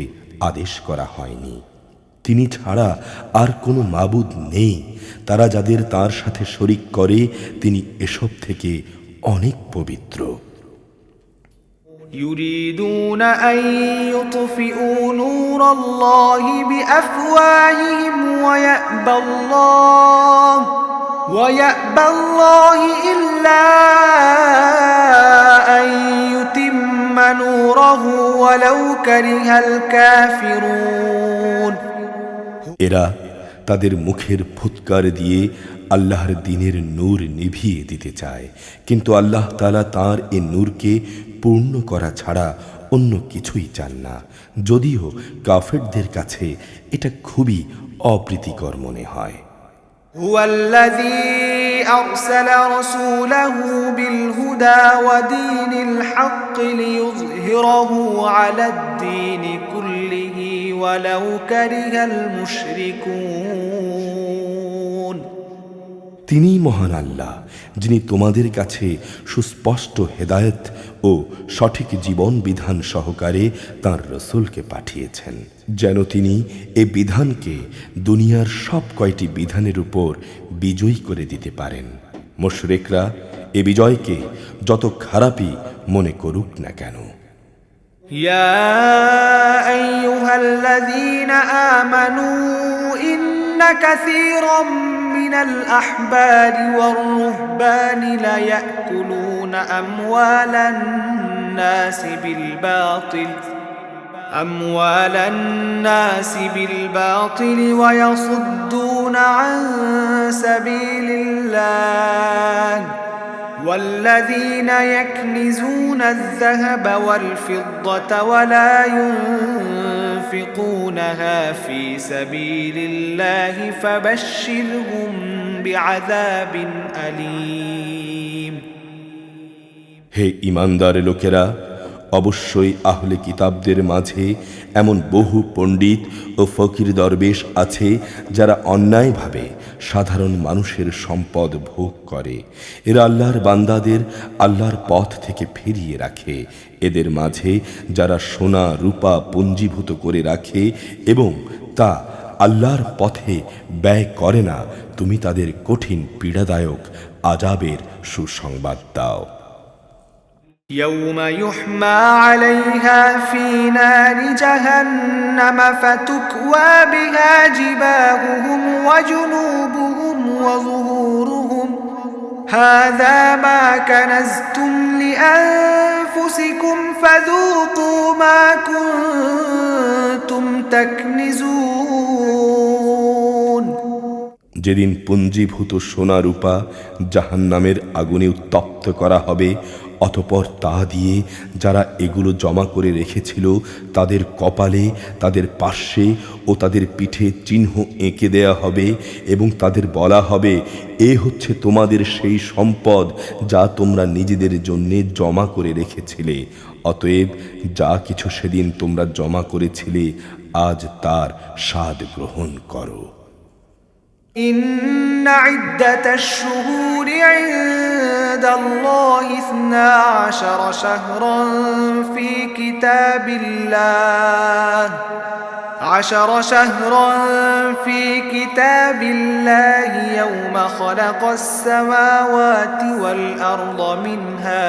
আদেশ করা হয়নি। তিনি ছাড়া আর কোনো মাবুদ নেই। তারা যাদের তার সাথে শরিক করে তিনি এসব থেকে অনেক পবিত্র। يريدون أن يطفئوا نور الله بأفواههم ويأبى الله إلا أن يتم نوره ولو كره الكافرون এরা তাদের মুখের ফুৎকার দিয়ে আল্লাহর দ্বীনের নূর নিভিয়ে দিতে চায়, কিন্তু আল্লাহ তাআলা তাঁর এই নূরকে পূর্ণ করা ছাড়া অন্য কিছুই চান না, যদিও কাফেরদের কাছে এটা খুবই অপ্রীতিকর মনে হয়। هو الذي أرسل رسوله بالهدى ودين الحق ليظهره على الدين كله ولو كره المشركون তিনিই মহান আল্লাহ, যিনি তোমাদের কাছে সুস্পষ্ট হেদায়েত ও সঠিক জীবন বিধান সহকারে তাঁর রসূলকে পাঠিয়েছেন, যেন তিনি এ বিধানকে দুনিয়ার সব কয়টি বিধানের উপর বিজয়ী করে দিতে পারেন। মুশরিকরা এ বিজয়কে যত খারাপই মনে করুক না কেন। يا أيها الذين آمنوا إن كثيرا من الأحبار والرهبان ليأكلون أموال الناس بالباطل ويصدون عن سبيل الله والذين يكنزون الذهب والفضة ولا ينفقونها في سبيل الله فبشرهم بعذاب أليم হে ঈমানদার লোকেরা, অবশ্যই আহলে কিতাবদের মাঝে এমন বহু পণ্ডিত ও ফকির দরবেশ আছে যারা অন্যায়ভাবে সাধারণ মানুষের সম্পদ ভোগ করে। এরা আল্লাহর বান্দাদের আল্লাহর পথ থেকে ফিরিয়ে রাখে। এদের মাঝে যারা সোনা রূপা পুঞ্জীভূত করে রাখে এবং তা আল্লাহর পথে ব্যয় করে না, তুমি তাদের কঠিন পীড়াদায়ক আযাবের সুসংবাদ দাও। يوم يحمى عليها في نار جهنم فتكوى بها جباههم وجنوبهم وظهورهم هذا ما كنزتم لأنفسكم فذوقوا ما كنتم تكنزون যেদিন পুঞ্জীভূত সোনা রূপা জাহান্নামের আগুনে উত্তপ্ত করা হবে, অতঃপর তা দিয়ে যারা এগুলো জমা করে রেখেছিল তাদের কপালে, তাদের পার্শ্বে ও তাদের পিঠে চিহ্ন এঁকে দেয়া হবে এবং তাদের বলা হবে, এ হচ্ছে তোমাদের সেই সম্পদ যা তোমরা নিজেদের জন্য জমা করে রেখেছিলে। অতএব যা কিছু সেদিন তোমরা জমা করেছিলে আজ তার স্বাদ গ্রহণ করো। إن عدة الشهور عند الله 12 شهرا في كتاب الله 10 شهرا في كتاب الله يوم خلق السماوات والأرض منها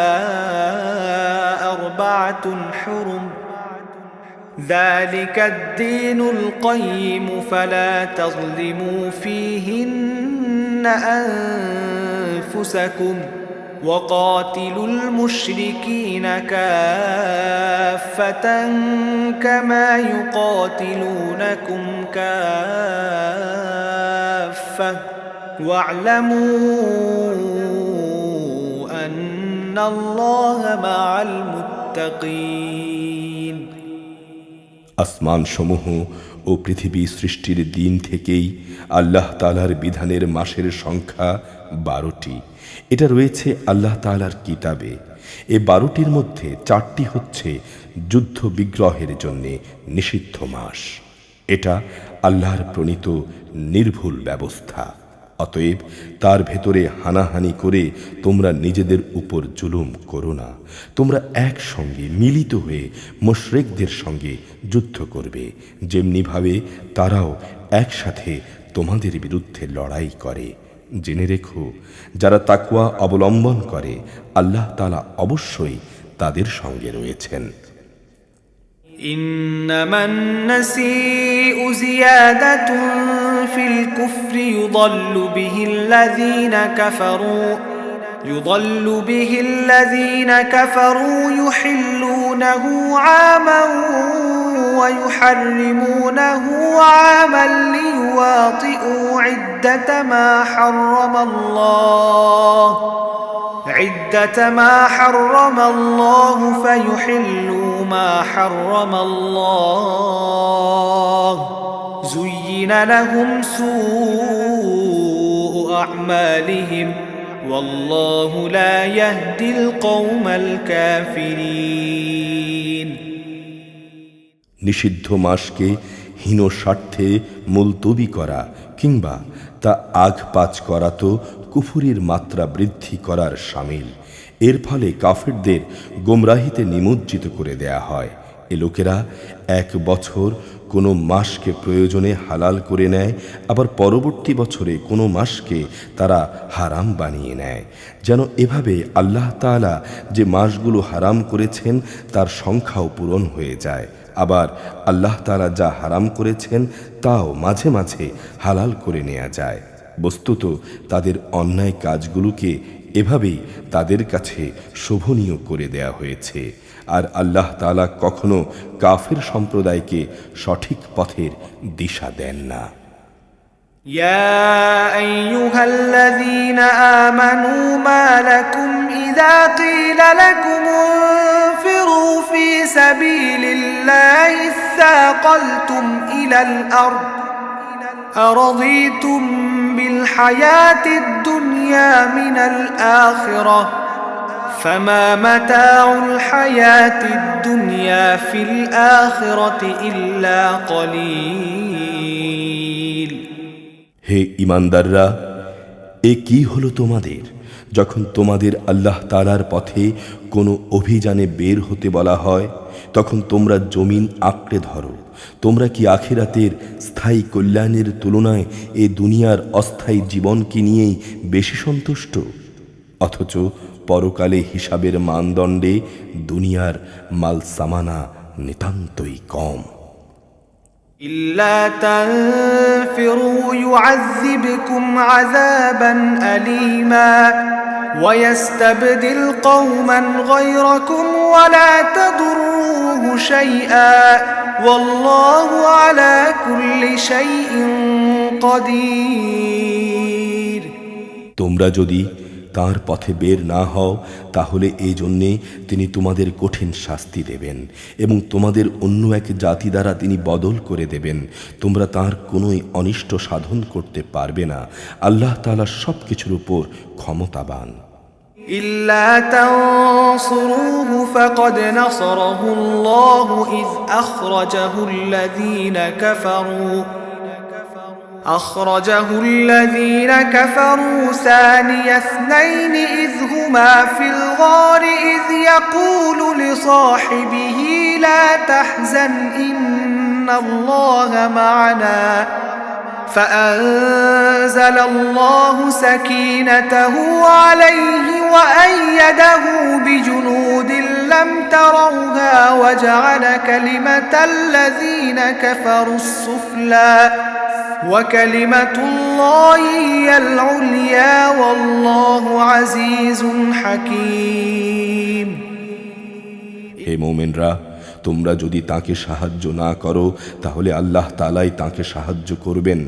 4 حرم ذلك الدين القيم فلا تظلموا فيهن أنفسكم وقاتلوا المشركين كافة كما يقاتلونكم كافة واعلموا أن الله مع المتقين আসমান সমূহ ও পৃথিবী সৃষ্টির দিন থেকেই আল্লাহ তাআলার বিধানের মাসের সংখ্যা 12টি। এটা রয়েছে আল্লাহ তাআলার কিতাবে। এই 12টির মধ্যে 4টি হচ্ছে যুদ্ধ বিগ্রহের জন্য নিষিদ্ধ মাস। এটা আল্লাহর প্রণীত নির্ভুল ব্যবস্থা। অতএব তার ভেতরে হানাহানি করে তোমরা নিজেদের উপর জুলুম করো না। তোমরা একসঙ্গে মিলিত হয়ে মুশরিকদের সঙ্গে যুদ্ধ করবে, যেমনিভাবে তারাও একসাথে তোমাদের বিরুদ্ধে লড়াই করে। জেনে রেখো, যারা তাকওয়া অবলম্বন করে আল্লাহ তাআলা অবশ্যই তাদের সঙ্গে রয়েছেন। إنما النسيء زيادة في الكفر يضل به الذين كفروا يحلونه عاما ويحرمونه عاما ليواطئوا عدة ما حرم الله فيحلوا ما حرم الله زين لهم سوء أعمالهم والله لا يهدي القوم الكافرين। নিষিদ্ধ মাসকে হীন স্বার্থে মুলতবি করা কিংবা তা আগপাচ করা তো কুফরির মাত্রা বৃদ্ধি করার শামিল। এর ফলে কাফেরদের গোমরাহিতে নিমজ্জিত করে দেয়া হয়। এ লোকেরা এক বছর কোনো মাসকে প্রয়োজনে হালাল করে নেয়, আবার পরবর্তী বছরে কোনো মাসকে তারা হারাম বানিয়ে নেয়, যেন এভাবে আল্লাহ তাআলা যে মাসগুলো হারাম করেছেন তার সংখ্যাও পূরণ হয়ে যায়। আবার আল্লাহ তাআলা যা হারাম করেছেন তাও মাঝে মাঝে হালাল করে নেওয়া যায়। বস্তুত তাদের অন্যায় কাজগুলোকে এভাবেই তাদের কাছে শোভনীয় করে দেয়া হয়েছে। আর আল্লাহ তাআলা কখনো কাফির সম্প্রদায়কে সঠিক পথের দিশা দেন না। يا أيها الذين آمنوا ما لكم إذا قيل لكم انفروا في سبيل الله اثاقلتم إلى الأرض أرضيتم بالحياة الدنيا من الآخرة فما متاع الحياة الدنيا في الآخرة إلا قليل। হে ঈমানদাররা, এ কি হলো তোমাদের? যখন তোমাদের আল্লাহ তাআলার পথে কোনো অভিযানে বের হতে বলা হয়, তখন তোমরা জমিন আঁকড়ে ধরো। তোমরা কি আখিরাতের স্থায়ী কল্যাণের তুলনায় এ দুনিয়ার অস্থায়ী জীবনকে নিয়েই বেশি সন্তুষ্ট? অথচ পরকালে হিসাবের মানদণ্ডে দুনিয়ার মাল সামানা নিতান্তই কম। إلا تنفروا يعذبكم عذابا أليما ويستبدل قوما غيركم ولا تضروه شيئا والله على كل شيء قدير। তোমরা যদি তার পথে বের না হও তাহলে এই জন্যে তিনি তোমাদের কঠিন শাস্তি দেবেন এবং তোমাদের অন্য এক জাতি দ্বারা তিনি বদল করে দেবেন। তোমরা তার কোনোই অনিষ্ট সাধন করতে পারবে না। আল্লাহ তাআলা সব কিছুর উপর ক্ষমতাবান। إلا تنصروه فقد نصره الله إذ أخرجه الذين كفروا ثاني اثنين إذ هما في الغار إذ يقول لصاحبه لا تحزن إن الله معنا فأنزل الله سكينته عليه وأيده بجنود لم تروها وجعل كلمة الذين كفروا السفلى وكلمة الله هي العليا والله عزيز حكيم। হে মুমিনরা, তোমরা যদি তাকে সাহায্য না করো তাহলে আল্লাহ তাআলাই তাকে সাহায্য করবেন।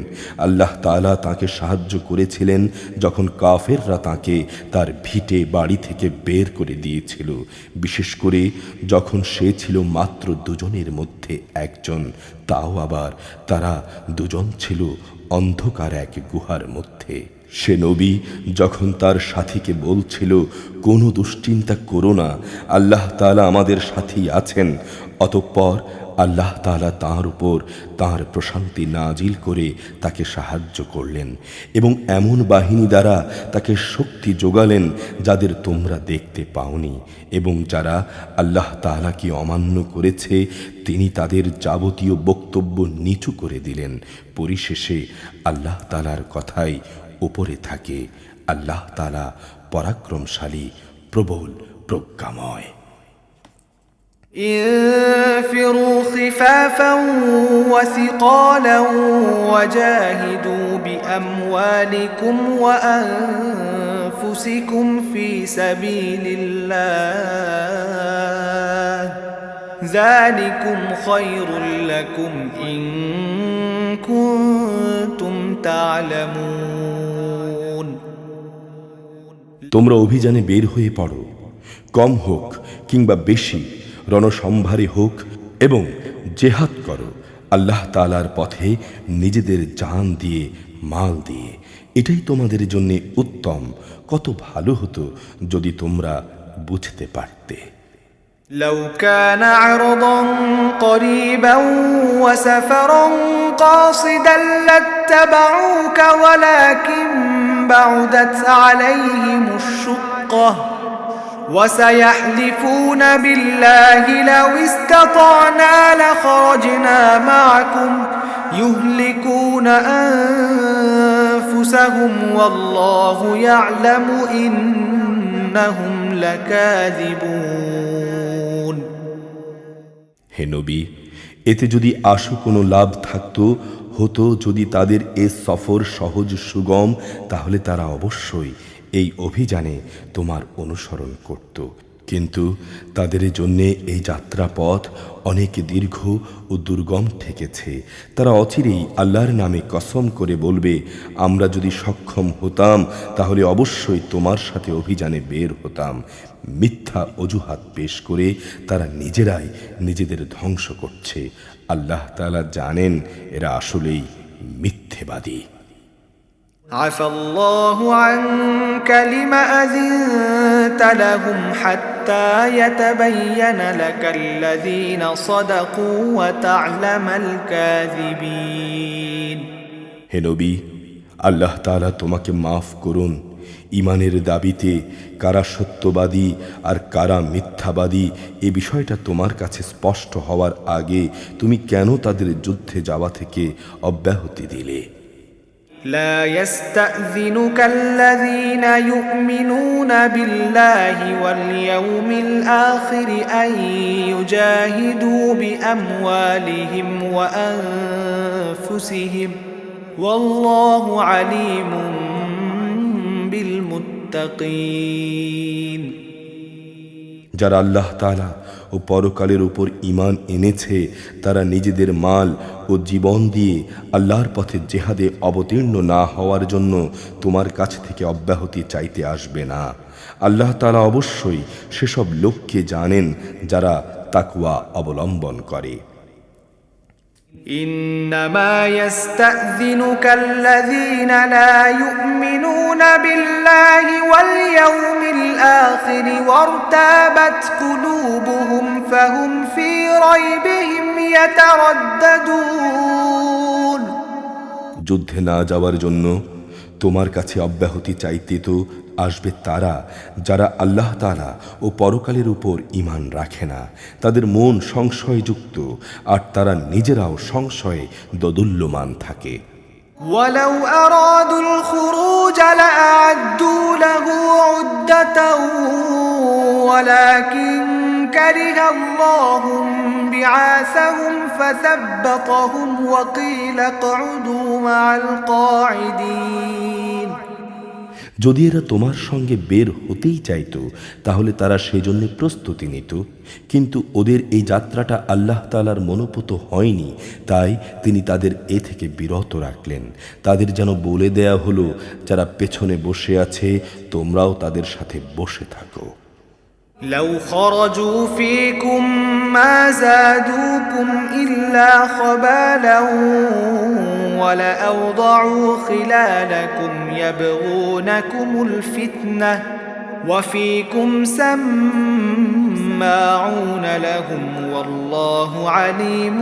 আল্লাহ তাআলা তাকে সাহায্য করেছিলেন যখন কাফেররা তাকে তার ভিটে বাড়ি থেকে বের করে দিয়েছিল, বিশেষ করে যখন সে ছিল মাত্র দুজনের মধ্যে একজন, তাও আবার তারা দুজন ছিল অন্ধকার এক গুহার মধ্যে। সে নবী যখন তার সাথীকে বলছিল কোনো দুশ্চিন্তা করো না, আল্লাহ তাআলা আমাদের সাথেই আছেন, অতঃপর আল্লাহ তাআলা তাঁর উপর তাঁর প্রশান্তি নাজিল করে তাকে সাহায্য করলেন এবং এমন বাহিনী দ্বারা তাকে শক্তি যোগালেন যাদের তোমরা দেখতে পাওনি, এবং যারা আল্লাহ তাআলাকে অমান্য করেছে তিনি তাদের যাবতীয় বক্তব্য নিচু করে দিলেন। পরিশেষে আল্লাহ তাআলার কথাই উপরে থাকে। আল্লাহ তাআলা পরাক্রমশালী, প্রবল, প্রজ্ঞাময়। انفروا خفافا وثقالا وجاهدوا بأموالكم وأنفسكم في سبيل الله ذلكم خير لكم إن كنتم تعلمون তোমরা অভিযানে বের হয়ে পড়ো, কম হোক কিংবা বেশি, রণসম্ভারে হোক, এবং জেহাদ করো আল্লাহ তাআলার পথে নিজেদের জান দিয়ে, মাল দিয়ে। এটাই তোমাদের জন্য উত্তম। কত ভালো হতো যদি তোমরা বুঝতে পারতে। لو كان عرضا قريبا وسفرا قاصدا لاتبعوك ولكن بعدت عليهم الشقة وسيحلفون بالله لو استطعنا لخرجنا معكم يهلكون أنفسهم والله يعلم إنهم لكاذبون হে নবী, এতে যদি আশু কোনো লাভ থাকতো, হতো যদি তাদের এ সফর সহজ সুগম, তাহলে তারা অবশ্যই এই অভিযানে তোমার অনুসরণ করত। কিন্তু তাদের জন্যে এই যাত্রাপথ অনেক দীর্ঘ ও দুর্গম ঠেকেছে। তারা অচিরেই আল্লাহর নামে কসম করে বলবে, আমরা যদি সক্ষম হতাম তাহলে অবশ্যই তোমার সাথে অভিযানে বের হতাম। মিথ্যা অজুহাত পেশ করে তারা নিজেরাই নিজেদের ধ্বংস করছে। আল্লাহ তাআলা জানেন এরা আসলেই মিথ্যেবাদী। عفى الله عنك لما أذنت لهم حتى يتبين لك الذين صدقوا وتعلم الكاذبين হে নবী, আল্লাহ তাআলা তোমাকে মাফ করুন। ইমানের দাবিতে কারা সত্যবাদী আর কারা মিথ্যাবাদী এ বিষয়টা তোমার কাছে স্পষ্ট হওয়ার আগে তুমি কেন তাদের যুদ্ধে যাওয়া থেকে অব্যাহতি দিলে? لا يستأذنك الذين يؤمنون بالله واليوم الآخر أن يجاهدوا بأموالهم وأنفسهم والله عليم بالمتقين যারা আল্লাহ তাআলা ও পরকালের উপর ঈমান এনেছে তারা নিজেদের মাল ও জীবন দিয়ে আল্লাহর পথে জিহাদে অবতীর্ণ না হওয়ার জন্য তোমার কাছ থেকে অব্যাহতি চাইতে আসবে না। আল্লাহ তাআলা অবশ্যই সেসব লোককে জানেন যারা তাকওয়া অবলম্বন করে। إنما يستأذنك الذين لا يؤمنون بالله واليوم الآخر وارتابت قلوبهم فهم في ريبهم يترددون যুদ্ধে না যাওয়ার জন্য তোমার কাছে অব্যাহতি চাইতে তো আসবে তারা যারা আল্লাহ তাআলা ও পরকালের উপর ঈমান রাখে না। তাদের মন সংশয়যুক্ত আর তারা নিজেরাও সংশয়ে দোদুল্যমান থাকে। ولو أرادوا الخروج لأعدوا له عدة ولكن كره الله بعاثهم فثبطهم وقيل اقعدوا مع القاعدين যদি এরা তোমার সঙ্গে বের হতেই চাইতো তাহলে তারা সেজন্য প্রস্তুতি নিত, কিন্তু ওদের এই যাত্রাটা আল্লাহ তাআলার মনোপুত হয়নি, তাই তিনি তাদের এ থেকে বিরত রাখলেন। তাদের যেন বলে দেয়া হলো, যারা পেছনে বসে আছে তোমরাও তাদের সাথে বসে থাকো। لو خرجوا فيكم ما زادوكم إلا خبالا ولأوضعوا خلالكم يبغونكم الفتنة وفيكم سماعون لهم والله عليم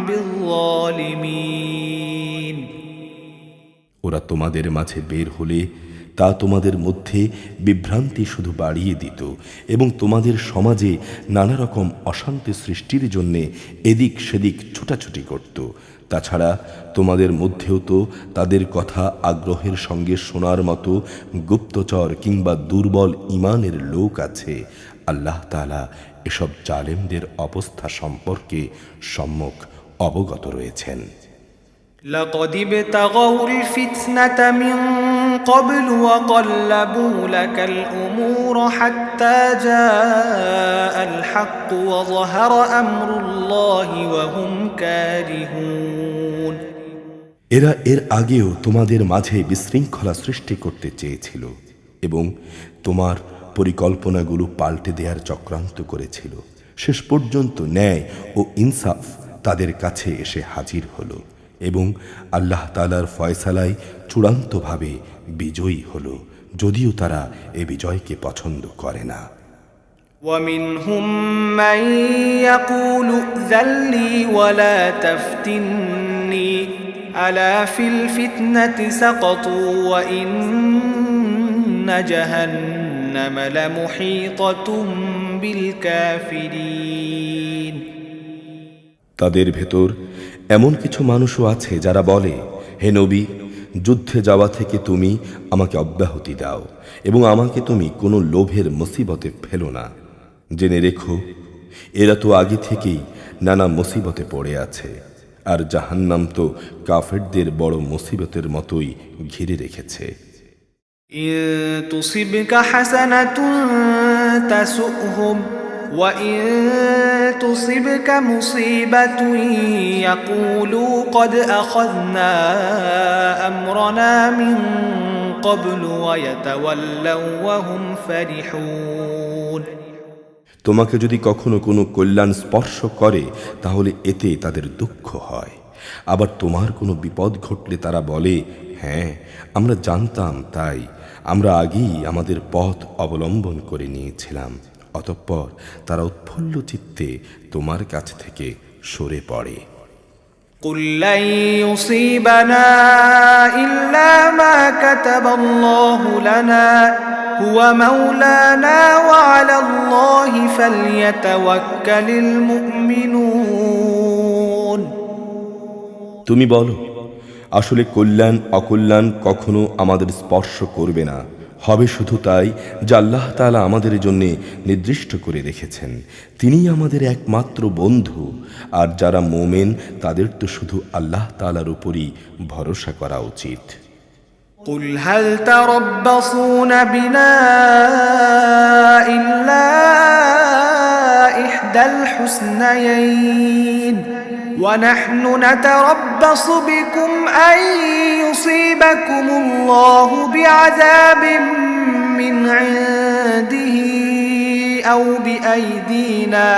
بالظالمين ওরা তোমাদের মাঝে বের হলে তা তোমাদের মধ্যে বিভ্রান্তি শুধু বাড়িয়ে দিত এবং তোমাদের সমাজে নানা রকম অশান্তি সৃষ্টির জন্য এদিক সেদিক ছুটাছুটি করত। তাছাড়া তোমাদের মধ্যেও তো তাদের কথা আগ্রহের সঙ্গে শোনার মতো গুপ্তচর কিংবা দুর্বল ঈমানের লোক আছে। আল্লাহ তাআলা এসব জালেমদের অবস্থা সম্পর্কে সম্যক অবগত রয়েছেন। لقد ابتغوا الفتنة من قبل وقلبوا لك الأمور حتى جاء الحق وظهر أمر الله وهم كارهون। এরা এর আগেও তোমাদের মাঝে বিশৃঙ্খলা সৃষ্টি করতে চেয়েছিল এবং তোমার পরিকল্পনাগুলো পাল্টে দেওয়ার চক্রান্ত করেছিল। শেষ পর্যন্ত ন্যায় ও ইনসাফ তাদের কাছে এসে হাজির হলো এবং আল্লাহ তাআলার ফয়সালায় চূড়ান্তভাবে বিজয়ী হলো, যদিও তারা এ বিজয়কে পছন্দ করে না। ومنهم من يقول ائذن لي ولا تفتني ألا في الفتنة سقطوا وإن جهنم لمحيطة بالكافرين। তাদের ভেতর এমন কিছু মানুষও আছে যারা বলে, হে নবী, যুদ্ধে যাওয়া থেকে তুমি আমাকে অব্যাহতি দাও এবং আমাকে তুমি কোনো লোভের মুসিবতে ফেলো না। জেনে রেখো, এরা তো আগে থেকেই নানা মুসিবতে পড়ে আছে, আর জাহান্নাম তো কাফেরদের বড় মুসিবতের মতোই ঘিরে রেখেছে। إن تصبك حسنة تسؤهم وإن تصبك مصيبة يقولوا قد أخذنا أمرنا من قبل ويتولوا وهم فرحون। তোমাকে যদি কখনো কোনো কল্যাণ স্পর্শ করে তাহলে এতে তাদের দুঃখ হয়, আবার তোমার কোনো বিপদ ঘটলে তারা বলে, হ্যাঁ আমরা জানতাম, তাই আমরা আগেই আমাদের পথ অবলম্বন করে নিয়েছিলাম। অতঃপর তারা উৎফুল্ল চিত্তে তোমার কাছ থেকে সরে পড়ে। قل لن يصيبنا إلا ما كتب الله لنا هو مولانا وعلى الله فليتوكل المؤمنون। তুমি বলো, আসলে কল্যাণ অকল্যাণ কখনো আমাদের স্পর্শ করবে না, হবে শুধু তাই যা আল্লাহ তাআলা আমাদের জন্য নির্দিষ্ট করে রেখেছেন। তিনিই আমাদের একমাত্র বন্ধু, আর যারা মুমিন তাদের তো শুধু আল্লাহ তাআলার উপরই ভরসা করা উচিত। قل هل تربصون بنا إلا إحدى الحسنيين ونحن نتربص بكم أن يصيبكم الله بعذاب من عنده أو بأيدينا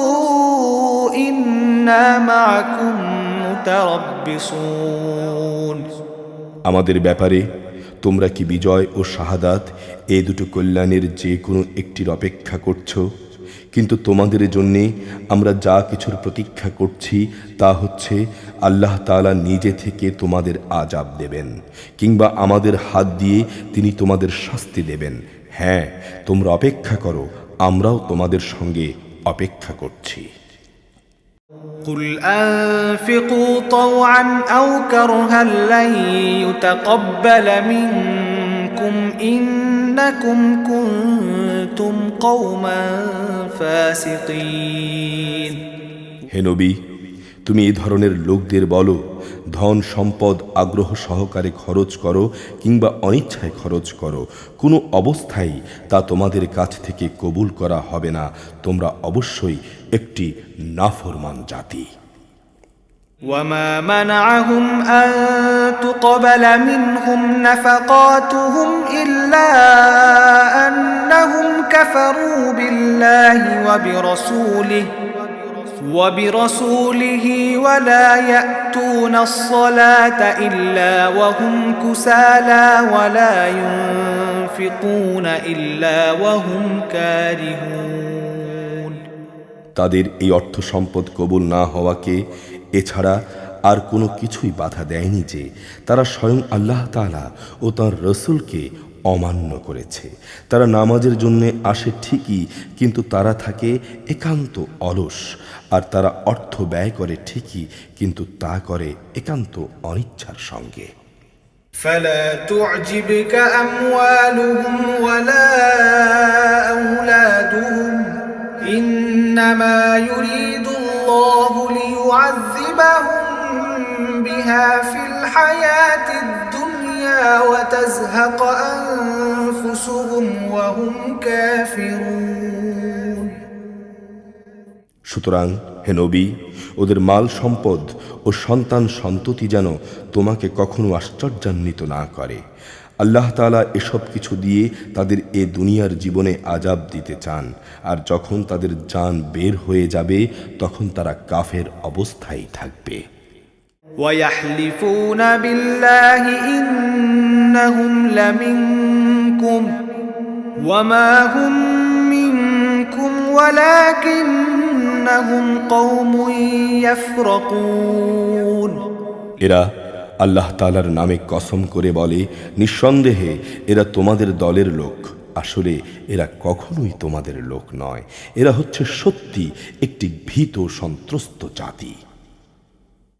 فتربصوا إنا معكم متربصون। আমাদের ব্যাপারে তোমরা কি বিজয় ও শাহাদাত এই দুটো কল্যাণের যে কোনো একটির অপেক্ষা করছো? কিন্তু তোমাদের জন্যে আমরা যা কিছুর প্রতীক্ষা করছি তা হচ্ছে আল্লাহ তাআলা নিজে থেকে তোমাদের আযাব দেবেন, কিংবা আমাদের হাত দিয়ে তিনি তোমাদের শাস্তি দেবেন। হ্যাঁ, তোমরা অপেক্ষা করো, আমরাও তোমাদের সঙ্গে অপেক্ষা করছি। قل أنفقوا طوعا أو كرها لن يتقبل منكم إنكم كنتم قوما فاسقين। হে নবী, তুমি এই ধরনের লোকদের বলো, ধন সম্পদ আগ্রহ সহকারে খরচ করো কিংবা অনিচ্ছায় খরচ করো, কোনো অবস্থায় তা তোমাদের কাছ থেকে কবুল করা হবে না। তোমরা অবশ্যই একটি নাফরমান জাতি। وما منعهم أن تقبل منهم نفقاتهم إلا أنهم كفروا بالله وبرسوله ولا يأتون الصلاة إلا وهم كسالى ولا ينفقون إلا وهم كارهون। তাদের এই অর্থ সম্পদ কবুল না হওয়াকে এছাড়া আর কোনো কিছুই বাধা দেয়নি যে তারা স্বয়ং আল্লাহ তাআলা ও তাঁর রসুলকে অমান্য করেছে। তারা নামাজের জন্য আসে ঠিকই, কিন্তু তারা থাকে একান্ত অলস, আর তারা অর্থ ব্যয় করে ঠিকই, কিন্তু তা করে একান্ত অনিচ্ছার সঙ্গে। فلا تعجبك أموالهم ولا أولادهم إنما يريد الله ليعذبهم بها في الحياة الدنيا وتزهق أنفسهم وهم كافرون সুতরাং হে নবী, ওদের মাল সম্পদ ও সন্তান সন্ততি যেন তোমাকে কখনো আশ্চর্যান্বিত না করে। আল্লাহ তাআলা এসব কিছু দিয়ে তাদের এ দুনিয়ার জীবনে আযাব দিতে চান, আর যখন তাদের জান বের হয়ে যাবে তখন তারা কাফের অবস্থায় থাকবে। ويحلفون بالله إنهم لمنكم وما هم منكم ولكنهم قوم يفرقون এরা আল্লাহ তাআলার নামে কসম করে বলে, নিঃসন্দেহে এরা তোমাদের দলের লোক, আসলে এরা কখনোই তোমাদের লোক নয়। এরা হচ্ছে সত্যি একটি ভীত সন্ত্রস্ত জাতি।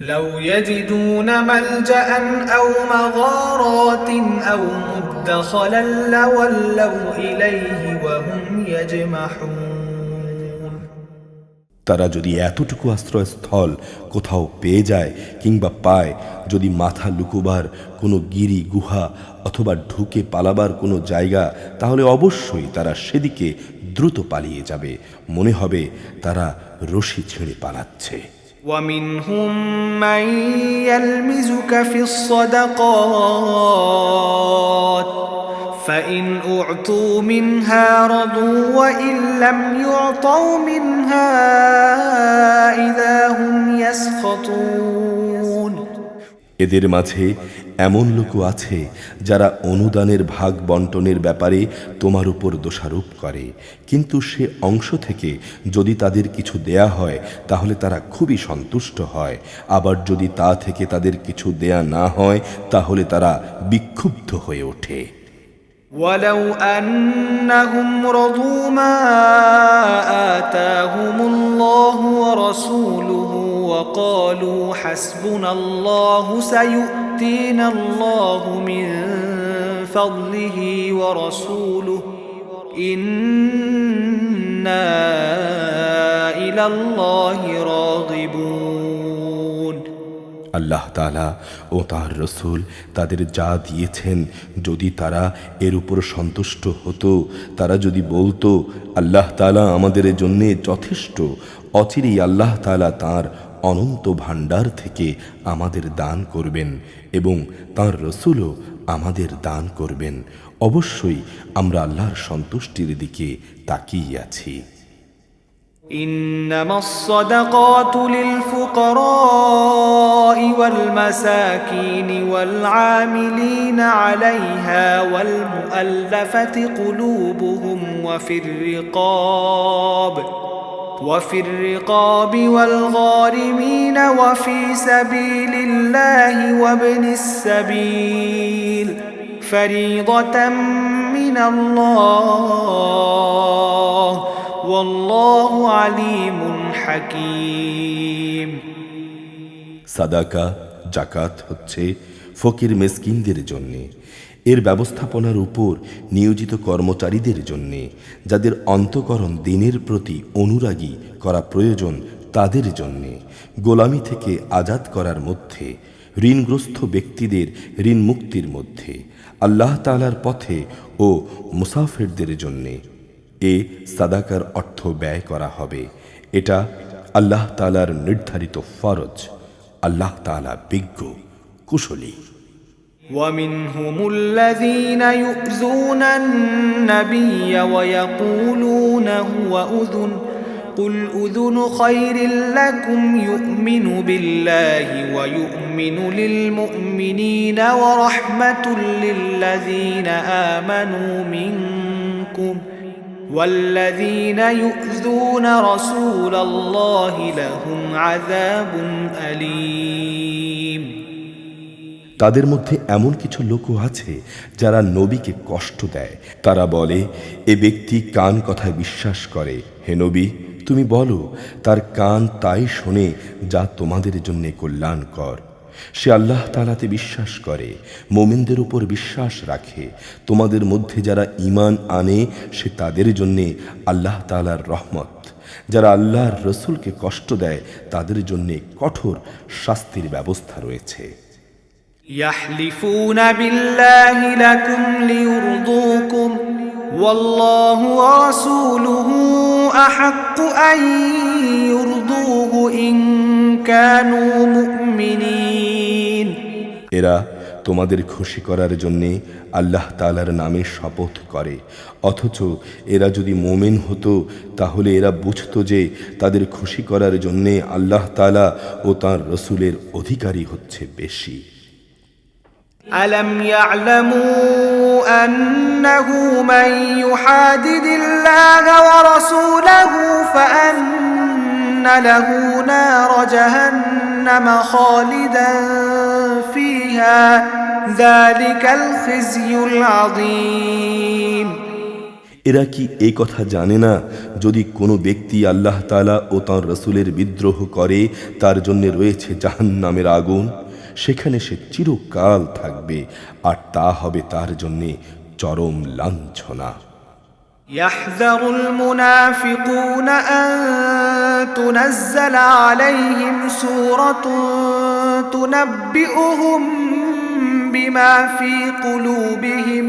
لو يجدون ملجأ أو مغارات أو مدخلا لولوا إليه وهم يجمحون তারা যদি এতটুকু আশ্রয়স্থল কোথাও পেয়ে যায় কিংবা পায়, যদি মাথা লুকোবার কোনো গিরি গুহা অথবা ঢুকে পালাবার কোনো জায়গা, তাহলে অবশ্যই তারা সেদিকে দ্রুত পালিয়ে যাবে, মনে হবে তারা রশি ছেড়ে পালাচ্ছে। ومنهم من يلمزك في الصدقات فإن أعطوا منها رضوا وإن لم يعطوا منها إذا هم يسخطون এদের মাঝে এমন লোকও আছে যারা অনুদানের ভাগ বন্টনের ব্যাপারে তোমার উপর দোষারোপ করে, কিন্তু সে অংশ থেকে যদি তাদের কিছু দেয়া হয় তাহলে তারা খুবই সন্তুষ্ট হয়, আবার যদি তা থেকে তাদের কিছু দেয়া না হয় তাহলে তারা বিক্ষুব্ধ হয়ে ওঠে। ولو أنهم رضوا ما آتاهم الله ورسوله وقالوا حسبنا الله سيؤتينا الله من فضله ورسوله إنا إلى الله راغبون আল্লাহ তাআলা ও তার রসূল তাদের যা দিয়েছেন যদি তারা এর উপর সন্তুষ্ট হতো, তারা যদি বলতো আল্লাহ তাআলা আমাদের জন্য যথেষ্ট, অচিরেই আল্লাহ তাআলা তাঁর অনন্ত ভাণ্ডার থেকে আমাদের দান করবেন এবং তাঁর রসূলও আমাদের দান করবেন, অবশ্যই আমরা আল্লাহর সন্তুষ্টির দিকে তাকিয়ে আছি। إنما الصدقات للفقراء والمساكين والعاملين عليها والمؤلفة قلوبهم وفي الرقاب والغارمين وفي سبيل الله وابن السبيل فريضة من الله والله عليم حكيم সাদাকা জাকাত হচ্ছে ফকির মিসকিনদের জন্য, এর ব্যবস্থাপনার উপর নিয়োজিত কর্মচারীদের জন্য, যাদের অন্তঃকরণ দিনের প্রতি অনুরাগী করা প্রয়োজন তাদের জন্য, গোলামি থেকে আজাদ করার মধ্যে, ঋণগ্রস্ত ব্যক্তিদের ঋণ মুক্তির মধ্যে, আল্লাহ তাআলার পথে ও মুসাফিরদের জন্যে এ সাদাকার অর্থ ব্যয় করা হবে। এটা আল্লাহ তাআলার নির্ধারিত ফরজ। আল্লাহ তাআলা বিজ্ঞ কুশলী। ومنهم الذين يؤذون النبي ويقولون هو أذن قل أذن خير لكم يؤمن بالله ويؤمن للمؤمنين ورحمة للذين آمنوا منكم والذين يؤذون رسول الله لهم عذاب أليم তাদের মধ্যে এমন কিছু লোকও আছে যারা নবীকে কষ্ট দেয়। তারা বলে, এ ব্যক্তি কান কথায় বিশ্বাস করে। হে নবী, তুমি বলো তার কান তাই শোনে যা তোমাদের জন্য কল্যাণকর, সে আল্লাহ তাআলাতে বিশ্বাস করে, মুমিনদের উপর বিশ্বাস রাখে। তোমাদের মধ্যে যারা ঈমান আনে সে তাদের জন্যে আল্লাহ তাআলার রহমত। যারা আল্লাহর রসূলকে কষ্ট দেয় তাদের জন্যে কঠোর শাস্তির ব্যবস্থা রয়েছে। يحلفون بالله لكم ليرضوكم والله ورسوله أحق أن يرضوه إن كانوا مؤمنين। এরা তোমাদের খুশি করার জন্যে আল্লাহ তাআলার নামে শপথ করে, অথচ এরা যদি মোমেন হতো তাহলে এরা বুঝতো যে তাদের খুশি করার জন্যে আল্লাহ তাআলা ও তাঁর রসূলের অধিকারী হচ্ছে বেশি। ألم يعلموا أنه من يحادد الله ورسوله فأن له نار جهنم خالدا فيها ذلك الخزي العظيم। এরা কি এই কথা জানে না, যদি কোনো ব্যক্তি আল্লাহ তাআলা ও তাঁর রসূলের বিদ্রোহ করে তার জন্য রয়েছে জাহান্নামের আগুন, সেখানে সে চিরকাল থাকবে, আর তা হবে তার জন্য চরম লাঞ্ছনা। يحذر المنافقون أن تنزل عليهم سورة تنبئهم بما في قلوبهم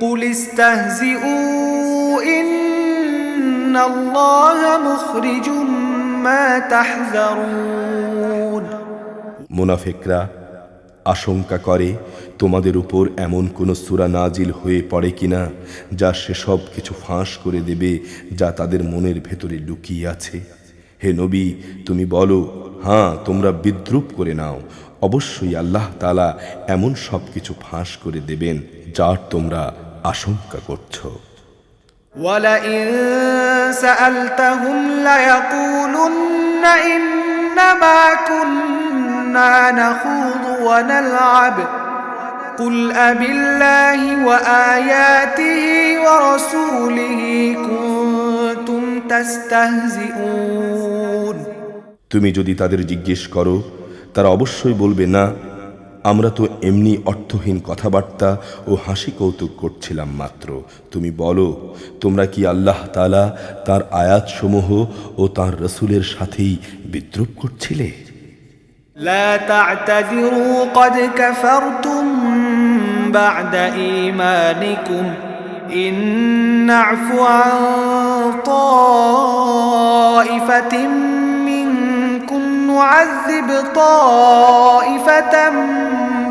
قل استهزئوا إن الله مخرج ما تحذرون। মুনাফিকরা আশঙ্কা করে তোমাদের উপর এমন কোন সূরা নাজিল হয়ে পড়ে কিনা যা সেসব কিছু ফাঁস করে দেবে যা তাদের মনের ভেতরে লুকিয়ে আছে। হে নবী, তুমি বলো, হ্যাঁ, তোমরা বিদ্রুপ করে নাও, অবশ্যই আল্লাহ তাআলা এমন সব কিছু ফাঁস করে দেবেন যার তোমরা আশঙ্কা করছো। وَلَئِن سَأَلْتَهُمْ لَيَقُولُنَّ إِنَّمَا كُنَّا نَخُوضُ وَنَلْعَبُ قُلْ أَبِاللَّهِ وَآيَاتِهِ وَرَسُولِهِ كُنتُمْ تَسْتَهْزِئُونَ। তুমি যদি তাদের জিজ্ঞেস করো, তারা অবশ্যই বলবে, না, আমরা তো এমনি অর্থহীন কথাবার্তা ও হাসি কৌতুক করছিলাম মাত্র। তুমি বলো, তোমরা কি আল্লাহ তাআলা তার আয়াতসমূহ ও তার রসূলের সাথেই বিদ্রুপ করছিলে? لا تعتذروا قد كفرتم بعد إيمانكم إن نعف عن طائفة منكم نعذب طائفة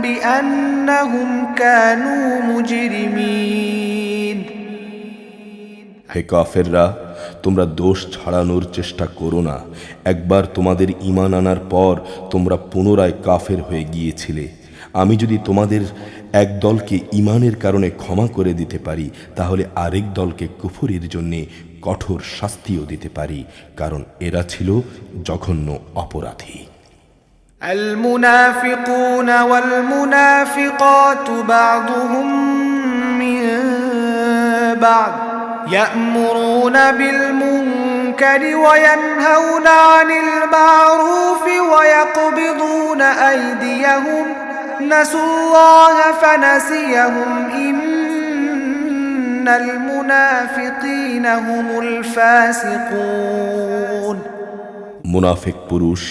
بأنهم كانوا مجرمين। হে কাফেররা, তোমরা দোষ ছাড়ানোর চেষ্টা করো না। একবার তোমাদের ঈমান আনার পর তোমরা পুনরায় কাফের হয়ে গিয়েছিলে। আমি যদি তোমাদের এক দলকে ঈমানের কারণে ক্ষমা করে দিতে পারি, তাহলে আরেক দলকে কুফরির জন্য কঠোর শাস্তিও দিতে পারি, কারণ এরা ছিল জঘন্য অপরাধী। المنافقون والمنافقات بعضهم من بعض يأمرون بالمنكر وينهون عن المعروف ويقبضون أيديهم نسوا الله فنسيهم إن المنافقين هم الفاسقون। মুনাফিক পুরুষ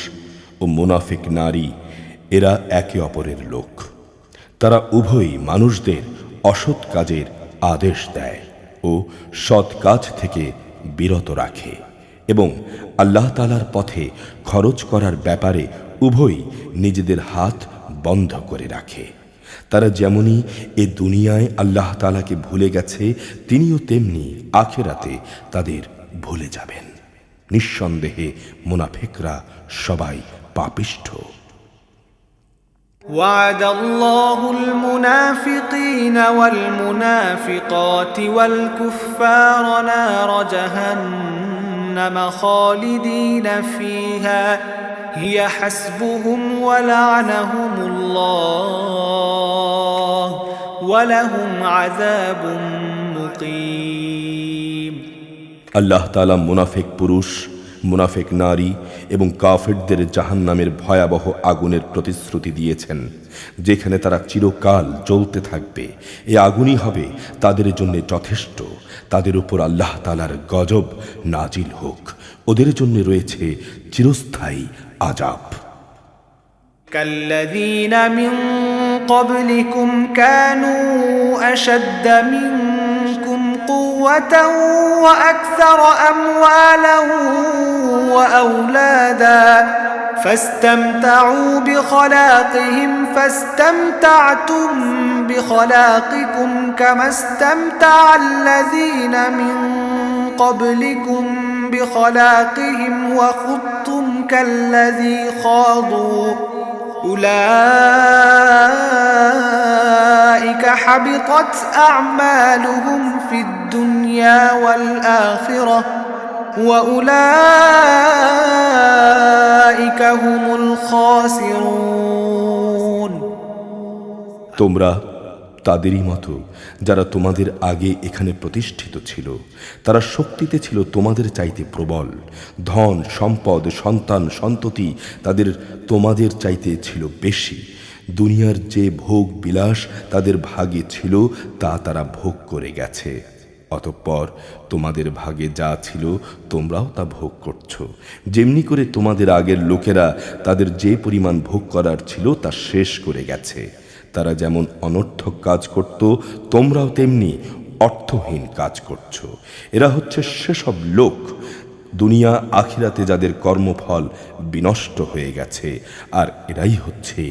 ও মুনাফিক নারী এরা একে অপরের লোক। তারা উভয়ই মানুষদের অসৎ কাজের আদেশ দেয় ও সৎ কাজ থেকে বিরত রাখে, এবং আল্লাহ তাআলার পথে খরচ করার ব্যাপারে উভয়ই নিজেদের হাত বন্ধ করে রাখে। তারা যেমনি এ দুনিয়ায় আল্লাহ তাআলাকে ভুলে গেছে, তিনিও তেমনি আখিরাতে তাদের ভুলে যাবেন। নিঃসন্দেহে মুনাফিকরা সবাই পাপিষ্ঠ। وعد الله المنافقين والمنافقات والكفار نار جهنم خالدين فيها هي حسبهم ولعنهم الله ولهم عذاب مقيم। আল্লাহ তাআলা মুনাফিক পুরুষ মুনাফিক নারী এবং কাফেরদের জাহান্নামের ভয়াবহ আগুনের প্রতিশ্রুতি দিয়েছেন, যেখানে তারা চিরকাল জ্বলতে থাকবে। এই আগুনই হবে তাদের জন্য যথেষ্ট। তাদের উপর আল্লাহ তাআলার গজব নাজিল হোক। ওদের জন্য রয়েছে চিরস্থায়ী আযাব। كالذين من قبلكم كانوا أشد منكم قوة وأكثر أموالا وأولادا فاستمتعوا بخلاقهم فاستمتعتم بخلاقكم كما استمتع الذين من قبلكم بخلاقهم وخضتم كالذي خاضوا أولئك حبطت أعمالهم في الدنيا والآخرة وأولئك هم الخاسرون তোমরা তাদেরই মতো যারা তোমাদের আগে এখানে প্রতিষ্ঠিত ছিল। তারা শক্তিতে ছিল তোমাদের চাইতে প্রবল। ধন সম্পদ সন্তান সন্ততি তাদের তোমাদের চাইতে ছিল বেশি। দুনিয়ার যে ভোগ বিলাস তাদের ভাগে ছিল তা তারা ভোগ করে গেছে। অতঃপর তোমাদের ভাগে যা ছিল তোমরাও তা ভোগ করছো। যেমনি করে তোমাদের আগের লোকেরা তাদের যে পরিমাণ ভোগ করার ছিল তা শেষ করে গেছে। তারা যেমন অনর্থক কাজ করত, তোমরাও তেমনি অর্থহীন কাজ করছো। এরা হচ্ছে সেসব লোক দুনিয়া আখিরাতে যাদের কর্মফল বিনষ্ট হয়ে গেছে, আর এরাই হচ্ছে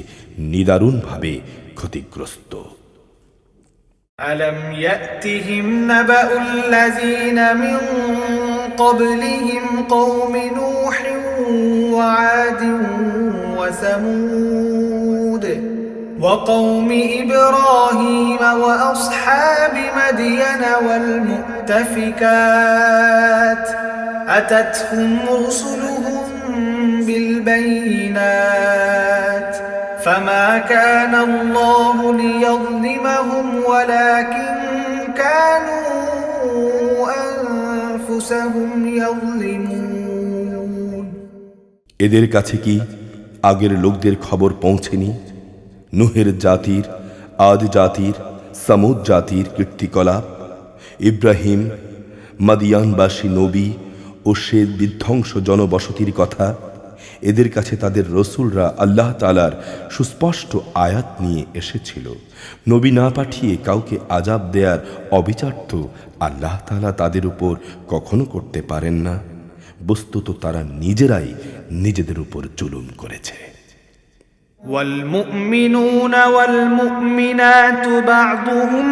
নিদারুণভাবে ক্ষতিগ্রস্ত। ألم يأتهم نبأ الذين من قبلهم قوم نوح وعاد وثمود وقوم إبراهيم وأصحاب مدين والمؤتفكات أتتهم رسلهم بالبينات فما كان الله ليظلمهم ولكن كانوا أنفسهم يظلمون এদের কাছে কি আগের লোকদের খবর পৌঁছেনি? নুহের জাতির, আদ জাতির, সামুদ জাতির কীর্তিকলাপ, ইব্রাহিম, মাদিয়ানবাসী নবী ও সে বিধ্বংস জনবসতির কথা। এদের কাছে তাদের রসুলরা আল্লাহ তাআলার সুস্পষ্ট আয়াত নিয়ে এসেছিল। নবী না পাঠিয়ে কাউকে আযাব দেয়ার অবিচার তো আল্লাহ তাআলা তাদের উপর কখনো করতে পারেন না। বস্তুত তারা নিজেরাই নিজেদের উপর জুলুম করেছে। والمؤمنون والمؤمنات بعضهم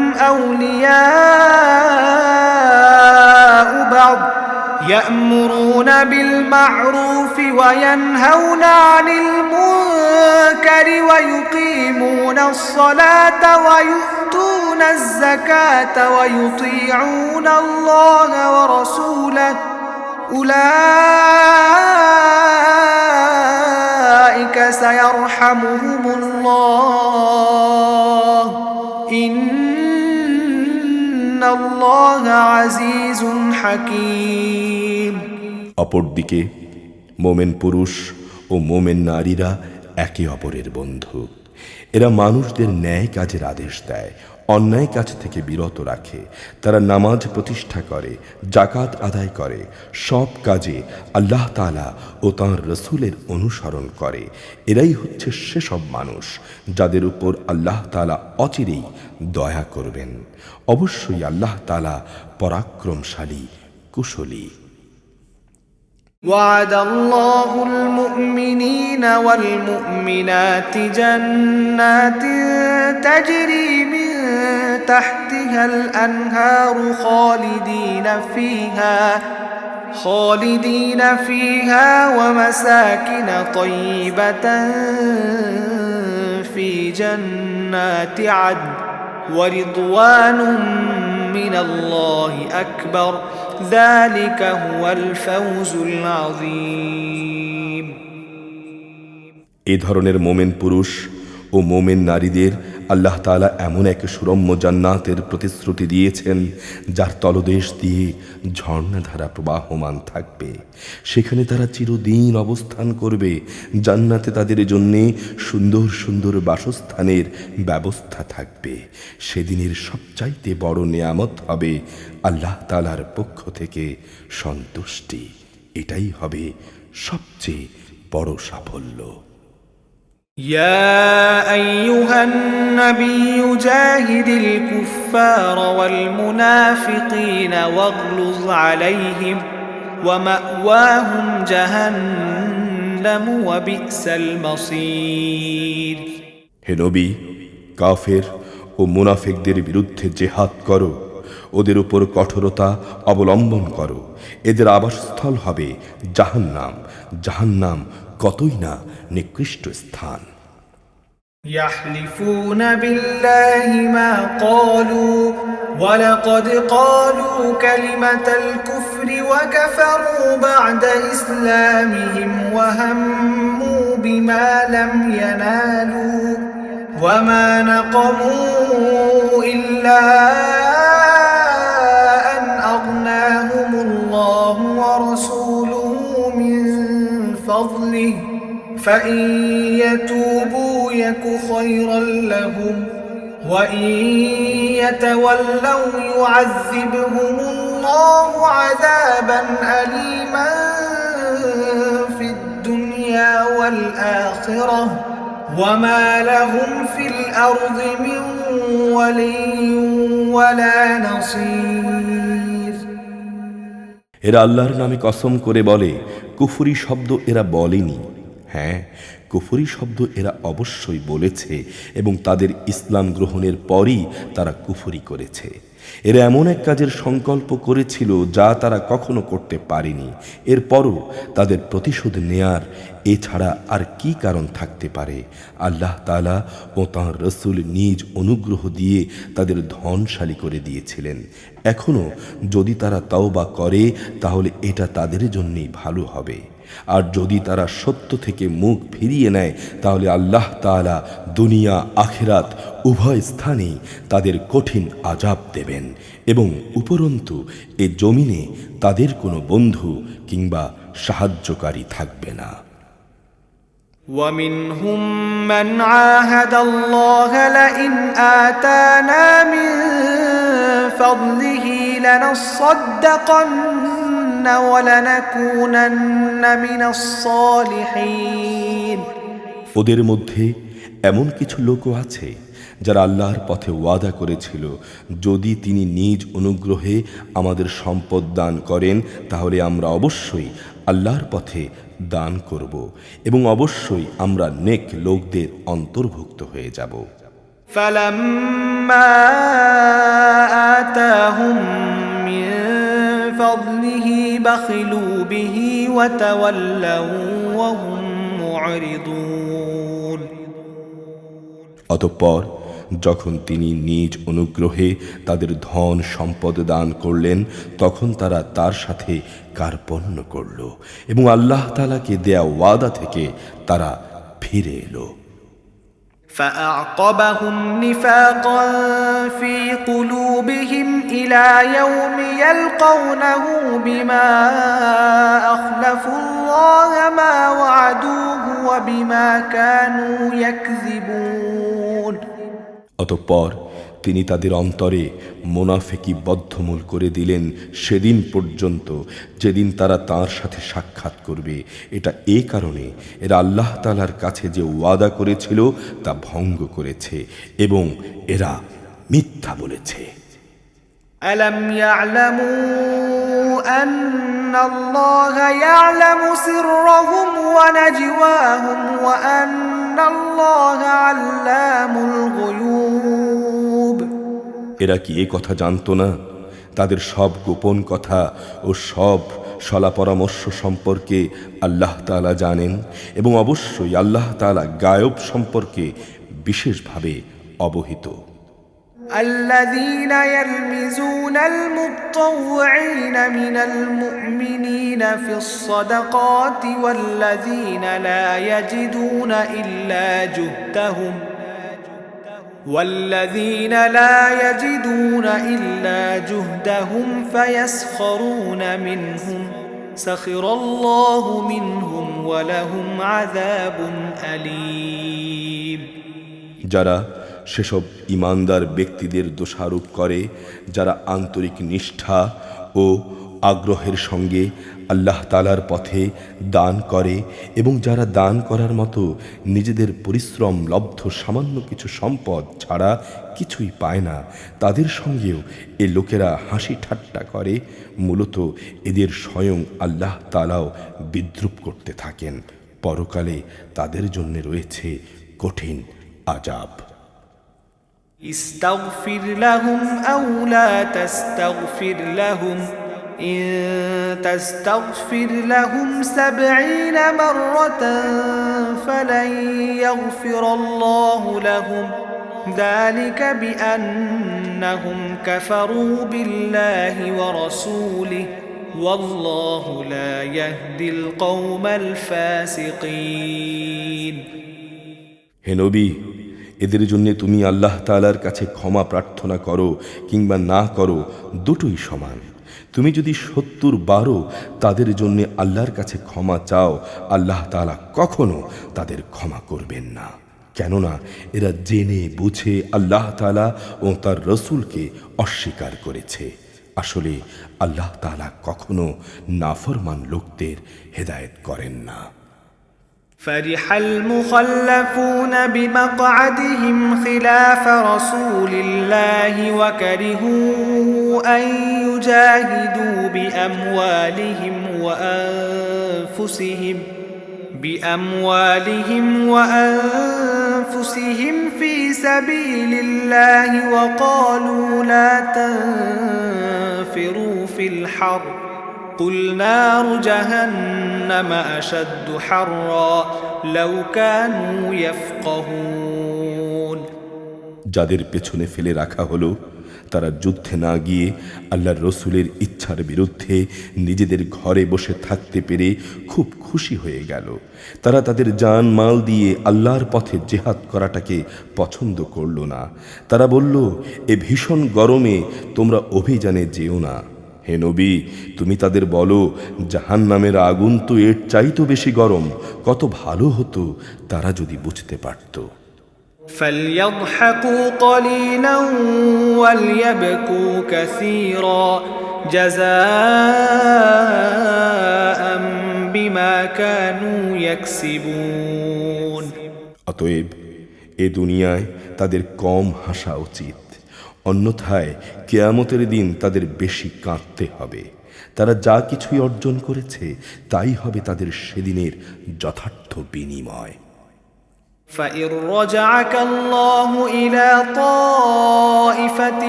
أولياء بعض يأمرون بالمعروف وينهون عن المنكر ويقيمون الصلاة ويؤتون الزكاة ويطيعون الله ورسوله أولئك سيرحمهم الله إن الله عزيز حكيم অপরদিকে মোমেন পুরুষ ও মোমেন নারীরা একে অপরের বন্ধু। এরা মানুষদের ন্যায় কাজের আদেশ দেয়, অন্যায় কাজ থেকে বিরত রাখে। তারা নামাজ প্রতিষ্ঠা করে, জাকাত আদায় করে, সব কাজে আল্লাহ তাআলা ও তাঁর রসুলের অনুসরণ করে। এরাই হচ্ছে সেসব মানুষ যাদের উপর আল্লাহ তাআলা অচিরেই দয়া করবেন। অবশ্যই আল্লাহ তাআলা পরাক্রমশালী, কুশলী। وعد الله المؤمنين والمؤمنات جنات تجري من تحتها الأنهار خالدين فيها ومساكن طيبة في جنات عدن ورضوان من الله أكبر ذلك هو الفوز العظيم এ ধরনের মোমেন পুরুষ ও মোমেন নারীদের আল্লাহ তাআলা এমন এক সুরম্য জান্নাতের প্রতিশ্রুতি দিয়েছেন যার তলদেশ দিয়ে ঝর্ণাধারা প্রবাহমান থাকবে। সেখানে তারা চিরদিন অবস্থান করবে। জান্নাতে তাদের জন্য সুন্দর সুন্দর বাসস্থানের ব্যবস্থা থাকবে। সেদিনের সবচাইতে বড় নেয়ামত হবে আল্লাহ তাআলার পক্ষ থেকে সন্তুষ্টি। এটাই হবে সবচেয়ে বড় সাফল্য। يا أيها النبي جاهد الكفار والمنافقين واغلظ عليهم ومأواهم جهنم وبئس المصير। হে নবী, কাফের ও মুনাফিকদের বিরুদ্ধে জেহাদ করো, ওদের উপর কঠোরতা অবলম্বন করো। এদের আবাসস্থল হবে জাহান্নাম। জাহান্নাম কতই না নিকৃষ্ট স্থান। يحلفون بالله ما قالوا ولقد قالوا كلمة الكفر وكفروا بعد إسلامهم وهموا بما لم ينالوا وما نقموا إلا أن أغناهم الله ورسوله من فضله فإن يتوبوا يك خيرا لهم وإن يتولوا يعذبهم الله عذابا أليما في الدنيا والآخرة وما لهم في الأرض من ولي ولا نصير। এরা আল্লাহর নামে কসম করে বলে, কুফরি শব্দ এরা বলেনি। হ্যাঁ, কুফরি শব্দ এরা অবশ্যই বলেছে এবং তাদের ইসলাম গ্রহণের পরই তারা কুফরি করেছে। এরা এমন এক কাজের সংকল্প করেছিল যা তারা কখনো করতে পারেনি। এরপরও তাদের প্রতিশোধ নেয়ার এছাড়া আর কি কারণ থাকতে পারে? আল্লাহ তাআলা ও তাঁর রসূল নিজ অনুগ্রহ দিয়ে তাদের ধনশালী করে দিয়েছিলেন। এখনো যদি তারা তওবা করে তাহলে এটা তাদের জন্যই ভালো হবে। আর যদি তারা সত্য থেকে মুখ ফিরিয়ে নেয় তাহলে আল্লাহ তাআলা দুনিয়া আখিরাত উভয় স্থানেই তাদের কঠিন আযাব দেবেন এবং উপরন্তু এ জমিনে তাদের কোনো বন্ধু কিংবা সাহায্যকারী থাকবে না। ومنهم من عاهد الله لئن آتانا من فضله لنصدقن ولنكونن من الصالحين। ওদের মধ্যে এমন কিছু লোকও আছে যারা আল্লাহর পথে ওয়াদা করেছিল, যদি তিনি নিজ অনুগ্রহে আমাদের সম্পদ দান করেন তাহলে আমরা অবশ্যই আল্লাহর পথে দান করব এবং অবশ্যই আমরা নেক লোকদের অন্তর্ভুক্ত হয়ে যাব। فلما آتاهم من فضله بخلوا به وتولوا وهم معرضون। অতঃপর যখন তিনি নিজ অনুগ্রহে তাদের ধন সম্পদ দান করলেন তখন তারা তার সাথে কার্পণ্য করল এবং আল্লাহ তাআলাকে দেয়া ওয়াদা থেকে তারা ফিরে এলো। فأعقبهم نفاقا في قلوبهم إلى يوم يلقونه بما أخلفوا الله ما وعدوه وبما كانوا يكذبون। অতঃপর তিনি তাদের অন্তরে মুনাফিকি বদ্ধমূল করে দিলেন সেদিন পর্যন্ত যেদিন তারা তাঁর সাথে সাক্ষাৎ করবে। এটা এই কারণে এরা আল্লাহ তাআলার কাছে যে ওয়াদা করেছিল তা ভঙ্গ করেছে এবং এরা মিথ্যা বলেছে। ألم يعلموا أن الله يعلم سرهم ونجواهم وأن الله علام الغيوب। এরা কি এই কথা জানতো না? তাদের সব গোপন কথা ও সব সলা পরামর্শ সম্পর্কে আল্লাহ তাআলা জানেন এবং অবশ্যই আল্লাহ তাআলা গায়ব সম্পর্কে বিশেষভাবে অবহিত। الذين يلمزون المطوعين من المؤمنين في الصدقات والذين لا يجدون إلا جهدهم والذين لا يجدون إلا جهدهم فيسخرون منهم سخر الله منهم ولهم عذاب أليم যারা সেসব ঈমানদার ব্যক্তিদের দোষারোপ করে যারা আন্তরিক নিষ্ঠা ও আগ্রহের সঙ্গে আল্লাহ তাআলার পথে দান করে এবং যারা দান করার মতো নিজেদের পরিশ্রম লব্ধ সামান্য কিছু সম্পদ ছাড়া কিছুই পায় না, তাদের সঙ্গেও এ লোকেরা হাসি ঠাট্টা করে। মূলত এদের স্বয়ং আল্লাহ তাআলাও বিদ্রূপ করতে থাকেন। পরকালে তাদের জন্য রয়েছে কঠিন আযাব। استغفر لهم أو لا تستغفر لهم إن تستغفر لهم 70 مرة فلن يغفر الله لهم ذلك بأنهم كفروا بالله ورسوله والله لا يهدي القوم الفاسقين। হে নবী, এদের জন্য তুমি আল্লাহ তাআলার কাছে ক্ষমা প্রার্থনা করো কিংবা না করো, দুটোই সমান। তুমি যদি 70 বারও তাদের জন্য আল্লাহর কাছে ক্ষমা চাও, আল্লাহ তাআলা কখনো তাদের ক্ষমা করবেন না, কেননা এরা জেনে বুঝে আল্লাহ তাআলা ও তার রসূলকে অস্বীকার করেছে। আসলে আল্লাহ তাআলা কখনো নাফরমান লোকদের হেদায়েত করেন না। فرح المخلفون بمقعدهم خلاف رسول الله وكرهوا أن يجاهدوا بأموالهم وأنفسهم في سبيل الله وقالوا لا تنفروا في الحر قل نار جهنم أشد حرا لو كانوا يفقهون। যাদের পেছনে ফেলে রাখা হলো তারা যুদ্ধে না গিয়ে আল্লাহর রসুলের ইচ্ছার বিরুদ্ধে নিজেদের ঘরে বসে থাকতে পেরে খুব খুশি হয়ে গেল। তারা তাদের জান মাল দিয়ে আল্লাহর পথে জেহাদ করাটাকে পছন্দ করল না। তারা বলল, এ ভীষণ গরমে তোমরা অভিযানে যেও না। হে নবী, তুমি তাদের বলো, জাহান্নামের আগুন তো এর চাইতো বেশি গরম। কত ভালো হতো তারা যদি বুঝতে পারত। فليضحكوا قليلا وليبكوا كثيرا جزاء بما كانوا يكسبون। অতএব এ দুনিয়ায় তাদের কম হাসা উচিত, অন্যথায় কিয়ামতের দিন তাদের বেশি কাঁদতে হবে। তারা যা কিছুই অর্জন করেছে তাই হবে তাদের সেদিনের যথার্থ বিনিময়। فإن رجعك الله إلى طائفة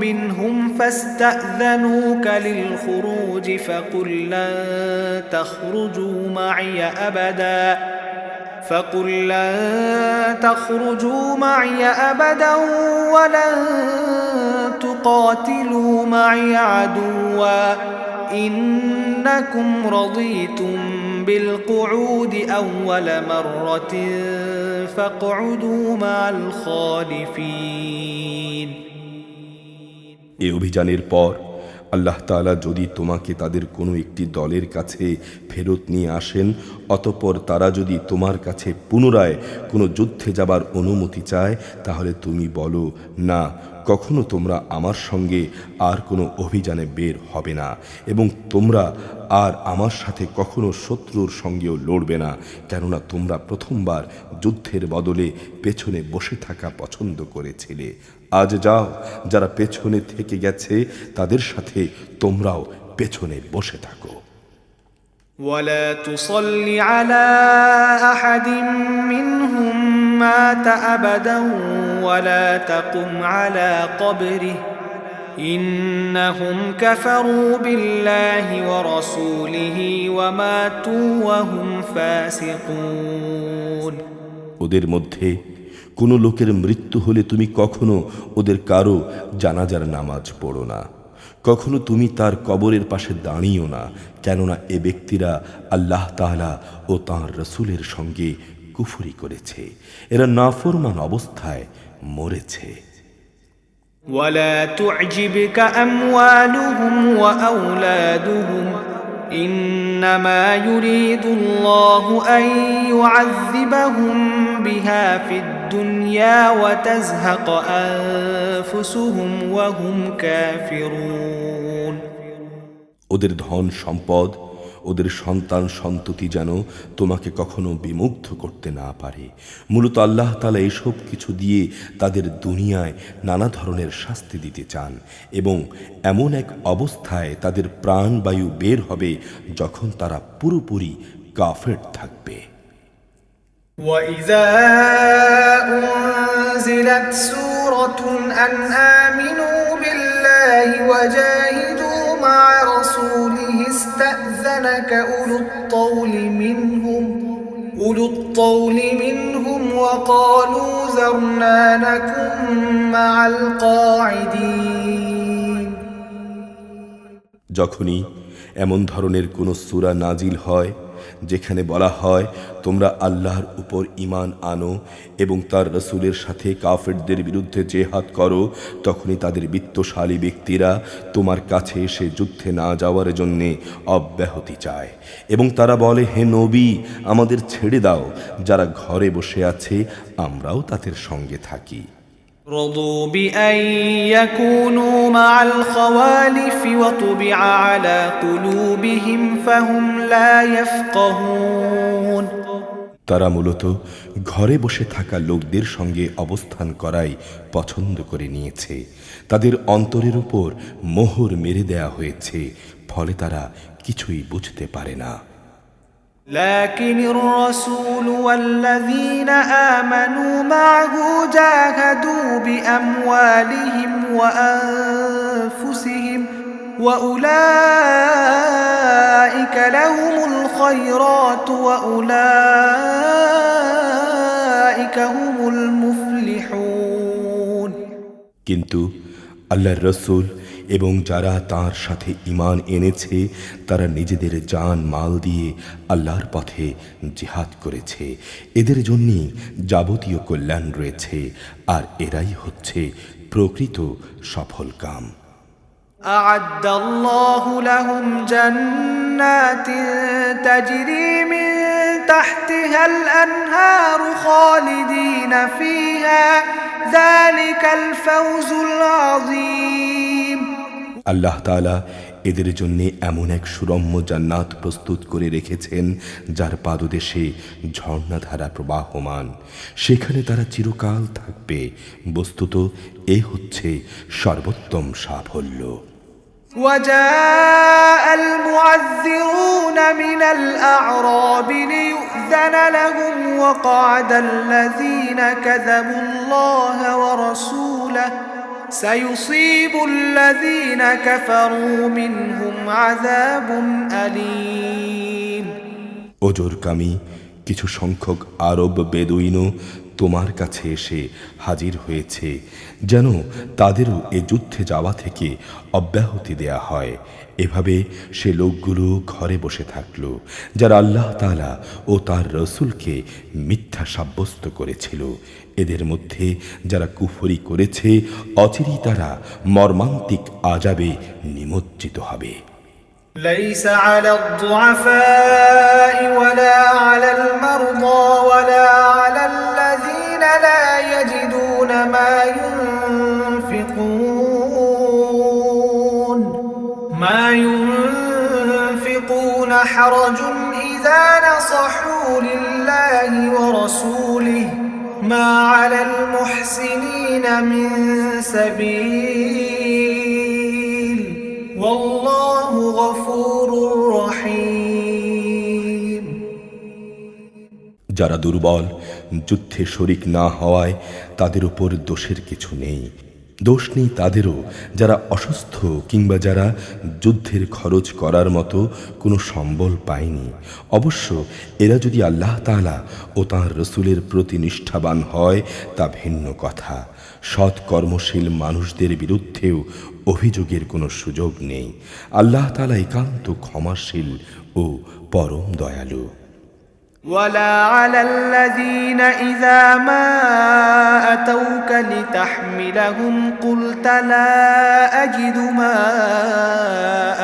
منهم فاستأذنوك للخروج فقل لن تخرجوا معي أبدا ولن تقاتلوا معي عدوا إنكم رضيتم بالقعود أول مرة فاقعدوا مع الخالفين। এই অভিযানের পর আল্লাহ তাআলা যদি তোমাকে তাদের কোনো একটি দলের কাছে ফেরত নিয়ে আসেন, অতঃপর তারা যদি তোমার কাছে পুনরায় কোনো যুদ্ধে যাবার অনুমতি চায়, তাহলে তুমি বলো, না, কখনো তোমরা আমার সঙ্গে আর কোনো অভিযানে বের হবে না এবং তোমরা আর আমার সাথে কখনো শত্রুর সঙ্গেও লড়বে না, কেননা তোমরা প্রথমবার যুদ্ধের বদলে পেছনে বসে থাকা পছন্দ করেছিলে। আজ যাও, যারা পেছনে থেকে গেছে তাদের সাথে তোমরাও পেছনে বসে থাকো। ولا تصل على أحد منهم مات أبدا ولا تقم على قبره إنهم كفروا بالله ورسوله وماتوا وهم فاسقون। ওদের মধ্যে কোনো লোকের মৃত্যু হলে তুমি কখনো ওদের কারো জানাজার নামাজ পড়ো না, কখনো তুমি তার কবরের পাশে দাঁড়িও না, কেননা এ ব্যক্তিরা আল্লাহ তাআলা ও তাঁর রসূলের সঙ্গে কুফরি করেছে। এরা নাফরমান অবস্থায় মরেছে। ولا تعجبك أموالهم وأولادهم إنما يريد الله أن يعذبهم بها في الدنيا وتزهق أنفسهم وهم كافرون ওদের ধন সম্পদ, ওদের সন্তান সন্ততি যেন তোমাকে কখনো বিমুগ্ধ করতে না পারে। মূলত আল্লাহ তাআলা এসব কিছু দিয়ে তাদের দুনিয়ায় নানা ধরনের শাস্তি দিতে চান, এবং এমন এক অবস্থায় তাদের প্রাণবায়ু বের হবে যখন তারা পুরোপুরি কাফের থাকবে। وَإِذَا أُنزِلَتْ سُورَةٌ أَنْ آمِنُوا بِاللَّهِ وَجَاهِدُوا مَعَ رَسُولِهِ اسْتَأْذَنَكَ أُولُو الطَّوْلِ مِنْهُمْ وَقَالُوا ذَرْنَا نَكُنْ مَعَ الْقَاعِدِينَ যখনই এমন ধরনের কোনো সূরা নাজিল হয় যেখানে বলা হয় তোমরা আল্লাহর উপর ঈমান আনো এবং তার রাসূলের সাথে কাফেরদের বিরুদ্ধে জিহাদ করো, তখনই তাদের বিত্তশালী ব্যক্তিরা তোমার কাছে এসে যুদ্ধে না যাওয়ার জন্য অব্যাহতি চায় এবং তারা বলে, হে নবী, আমাদের ছেড়ে দাও, যারা ঘরে বসে আছে আমরাও তাদের সঙ্গে থাকি। رضوا بأن يكونوا مع الخوالف وطبع على قلوبهم فهم لا يفقهون তারা মূলত ঘরে বসে থাকা লোকদের সঙ্গে অবস্থান করাই পছন্দ করে নিয়েছে। তাদের অন্তরের উপর মোহর মেরে দেয়া হয়েছে, ফলে তারা কিছুই বুঝতে পারে না। لكن الرسول والذين آمنوا معه جاهدوا بأموالهم وأنفسهم وأولئك لهم الخيرات وأولئك هم المفلحون কিন্তু আল্লাহর রাসূল এবং যারা তার সাথে ঈমান এনেছে তারা নিজেদের জান মাল দিয়ে আল্লাহর পথে জিহাদ করেছে। এদের জন্যই যাবতীয় কল্যাণ রয়েছে, আর এরাই হচ্ছে প্রকৃত সফলকাম। أعد الله لهم جنات تجري من تحتها الأنهار خالدين فيها ذلك الفوز العظيم আল্লাহ তাআলা এদের জন্য এমন এক সুরম্য জান্নাত প্রস্তুত করে রেখেছেন যার পাদদেশে ঝর্ণাধারা প্রবাহমান, সেখানে তারা চিরকাল থাকবে। বস্তুত এ হচ্ছে সর্বোত্তম সাফল্য। وجاء المعذرون من الأعراب ليؤذن لهم وقعد الذين كذبوا الله ورسوله سيصيب الذين كفروا منهم عذاب أليم ওজরকামী কিছু সংখ্যক আরব বেদুইনও তোমার কাছে এসে হাজির হয়েছে যেন তাদেরও এ যুদ্ধে যাওয়া থেকে অব্যাহতি দেয়া হয়। এভাবে সে লোকগুলো ঘরে বসে থাকল যারা আল্লাহ তাআলা ও তার রাসূলকে মিথ্যা সাব্যস্ত করেছিল। এদের মধ্যে যারা কুফরি করেছে অচিরেই তারা মর্মান্তিক আযাবে নিমজ্জিত হবে। ليس على الضعفاء ولا على المرضى ولا على الذين لا يجدون ما ينفقون حرج إذا نصحوا لله ورسوله ما على المحسنين من سبيل والله غفور رحيم যারা দুর্বল, যুদ্ধে শরিক না হওয়ায় তাদের উপর দোষের কিছু নেই। দোষ নেই তাদেরও যারা অসুস্থ কিংবা যারা যুদ্ধের খরচ করার মতো কোনো সম্বল পায়নি। অবশ্য এরা যদি আল্লাহ তাআলা ও তাঁর রাসূলের প্রতি নিষ্ঠাবান হয় তা ভিন্ন কথা। সৎ কর্মশীল মানুষদের বিরুদ্ধেও অভিযোগের কোনো সুযোগ নেই। আল্লাহ তাআলা একান্ত ক্ষমাশীল ও পরম দয়ালু। ولا على الذين إذا ما أتوك لتحملهم قلت لا أجد ما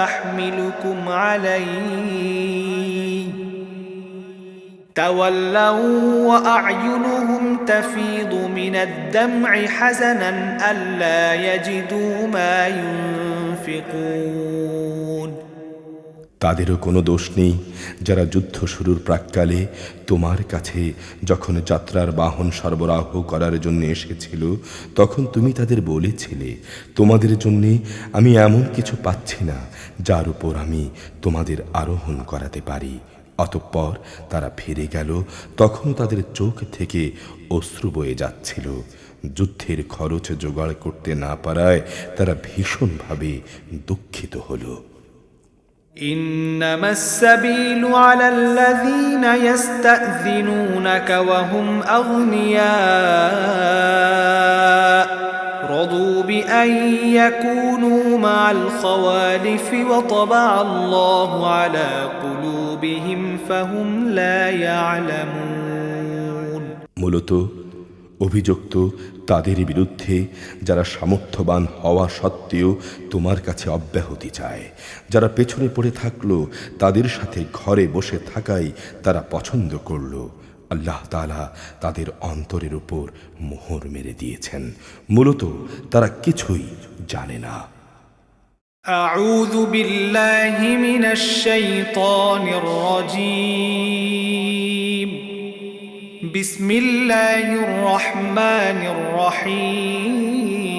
أحملكم عليه تولوا وأعينهم تفيض من الدمع حزنا ألا يجدوا ما ينفقون তাদেরও কোনো দোষ নেই যারা যুদ্ধ শুরুর প্রাক্কালে তোমার কাছে যখন যাত্রার বাহন সরবরাহ করার জন্য এসেছিল তখন তুমি তাদের বলেছিলে তোমাদের জন্যে আমি এমন কিছু পাচ্ছি না যার উপর আমি তোমাদের আরোহণ করাতে পারি। অতঃপর তারা ফিরে গেল, তখন তাদের চোখ থেকে অশ্রু বয়ে যাচ্ছিল। যুদ্ধের খরচ জোগাড় করতে না পারায় তারা ভীষণভাবে দুঃখিত হলো। إنما السبيل على الذين يستأذنونك وهم أغنياء رضوا بأن يكونوا مع الخوالف وطبع الله على قلوبهم فهم لا يعلمون মূলত অভিযুক্ত তাদের বিরুদ্ধে যারা সামর্থ্যবান হওয়া সত্ত্বেও তোমার কাছে অব্যাহতি চায়, যারা পেছনে পড়ে থাকলো তাদের সাথে ঘরে বসে থাকাই তারা পছন্দ করল। আল্লাহ তাআলা তাদের অন্তরের উপর মোহর মেরে দিয়েছেন। মূলত তারা কিছুই জানে না। أعوذ بالله من الشيطان الرجيم بسم الله الرحمن الرحيم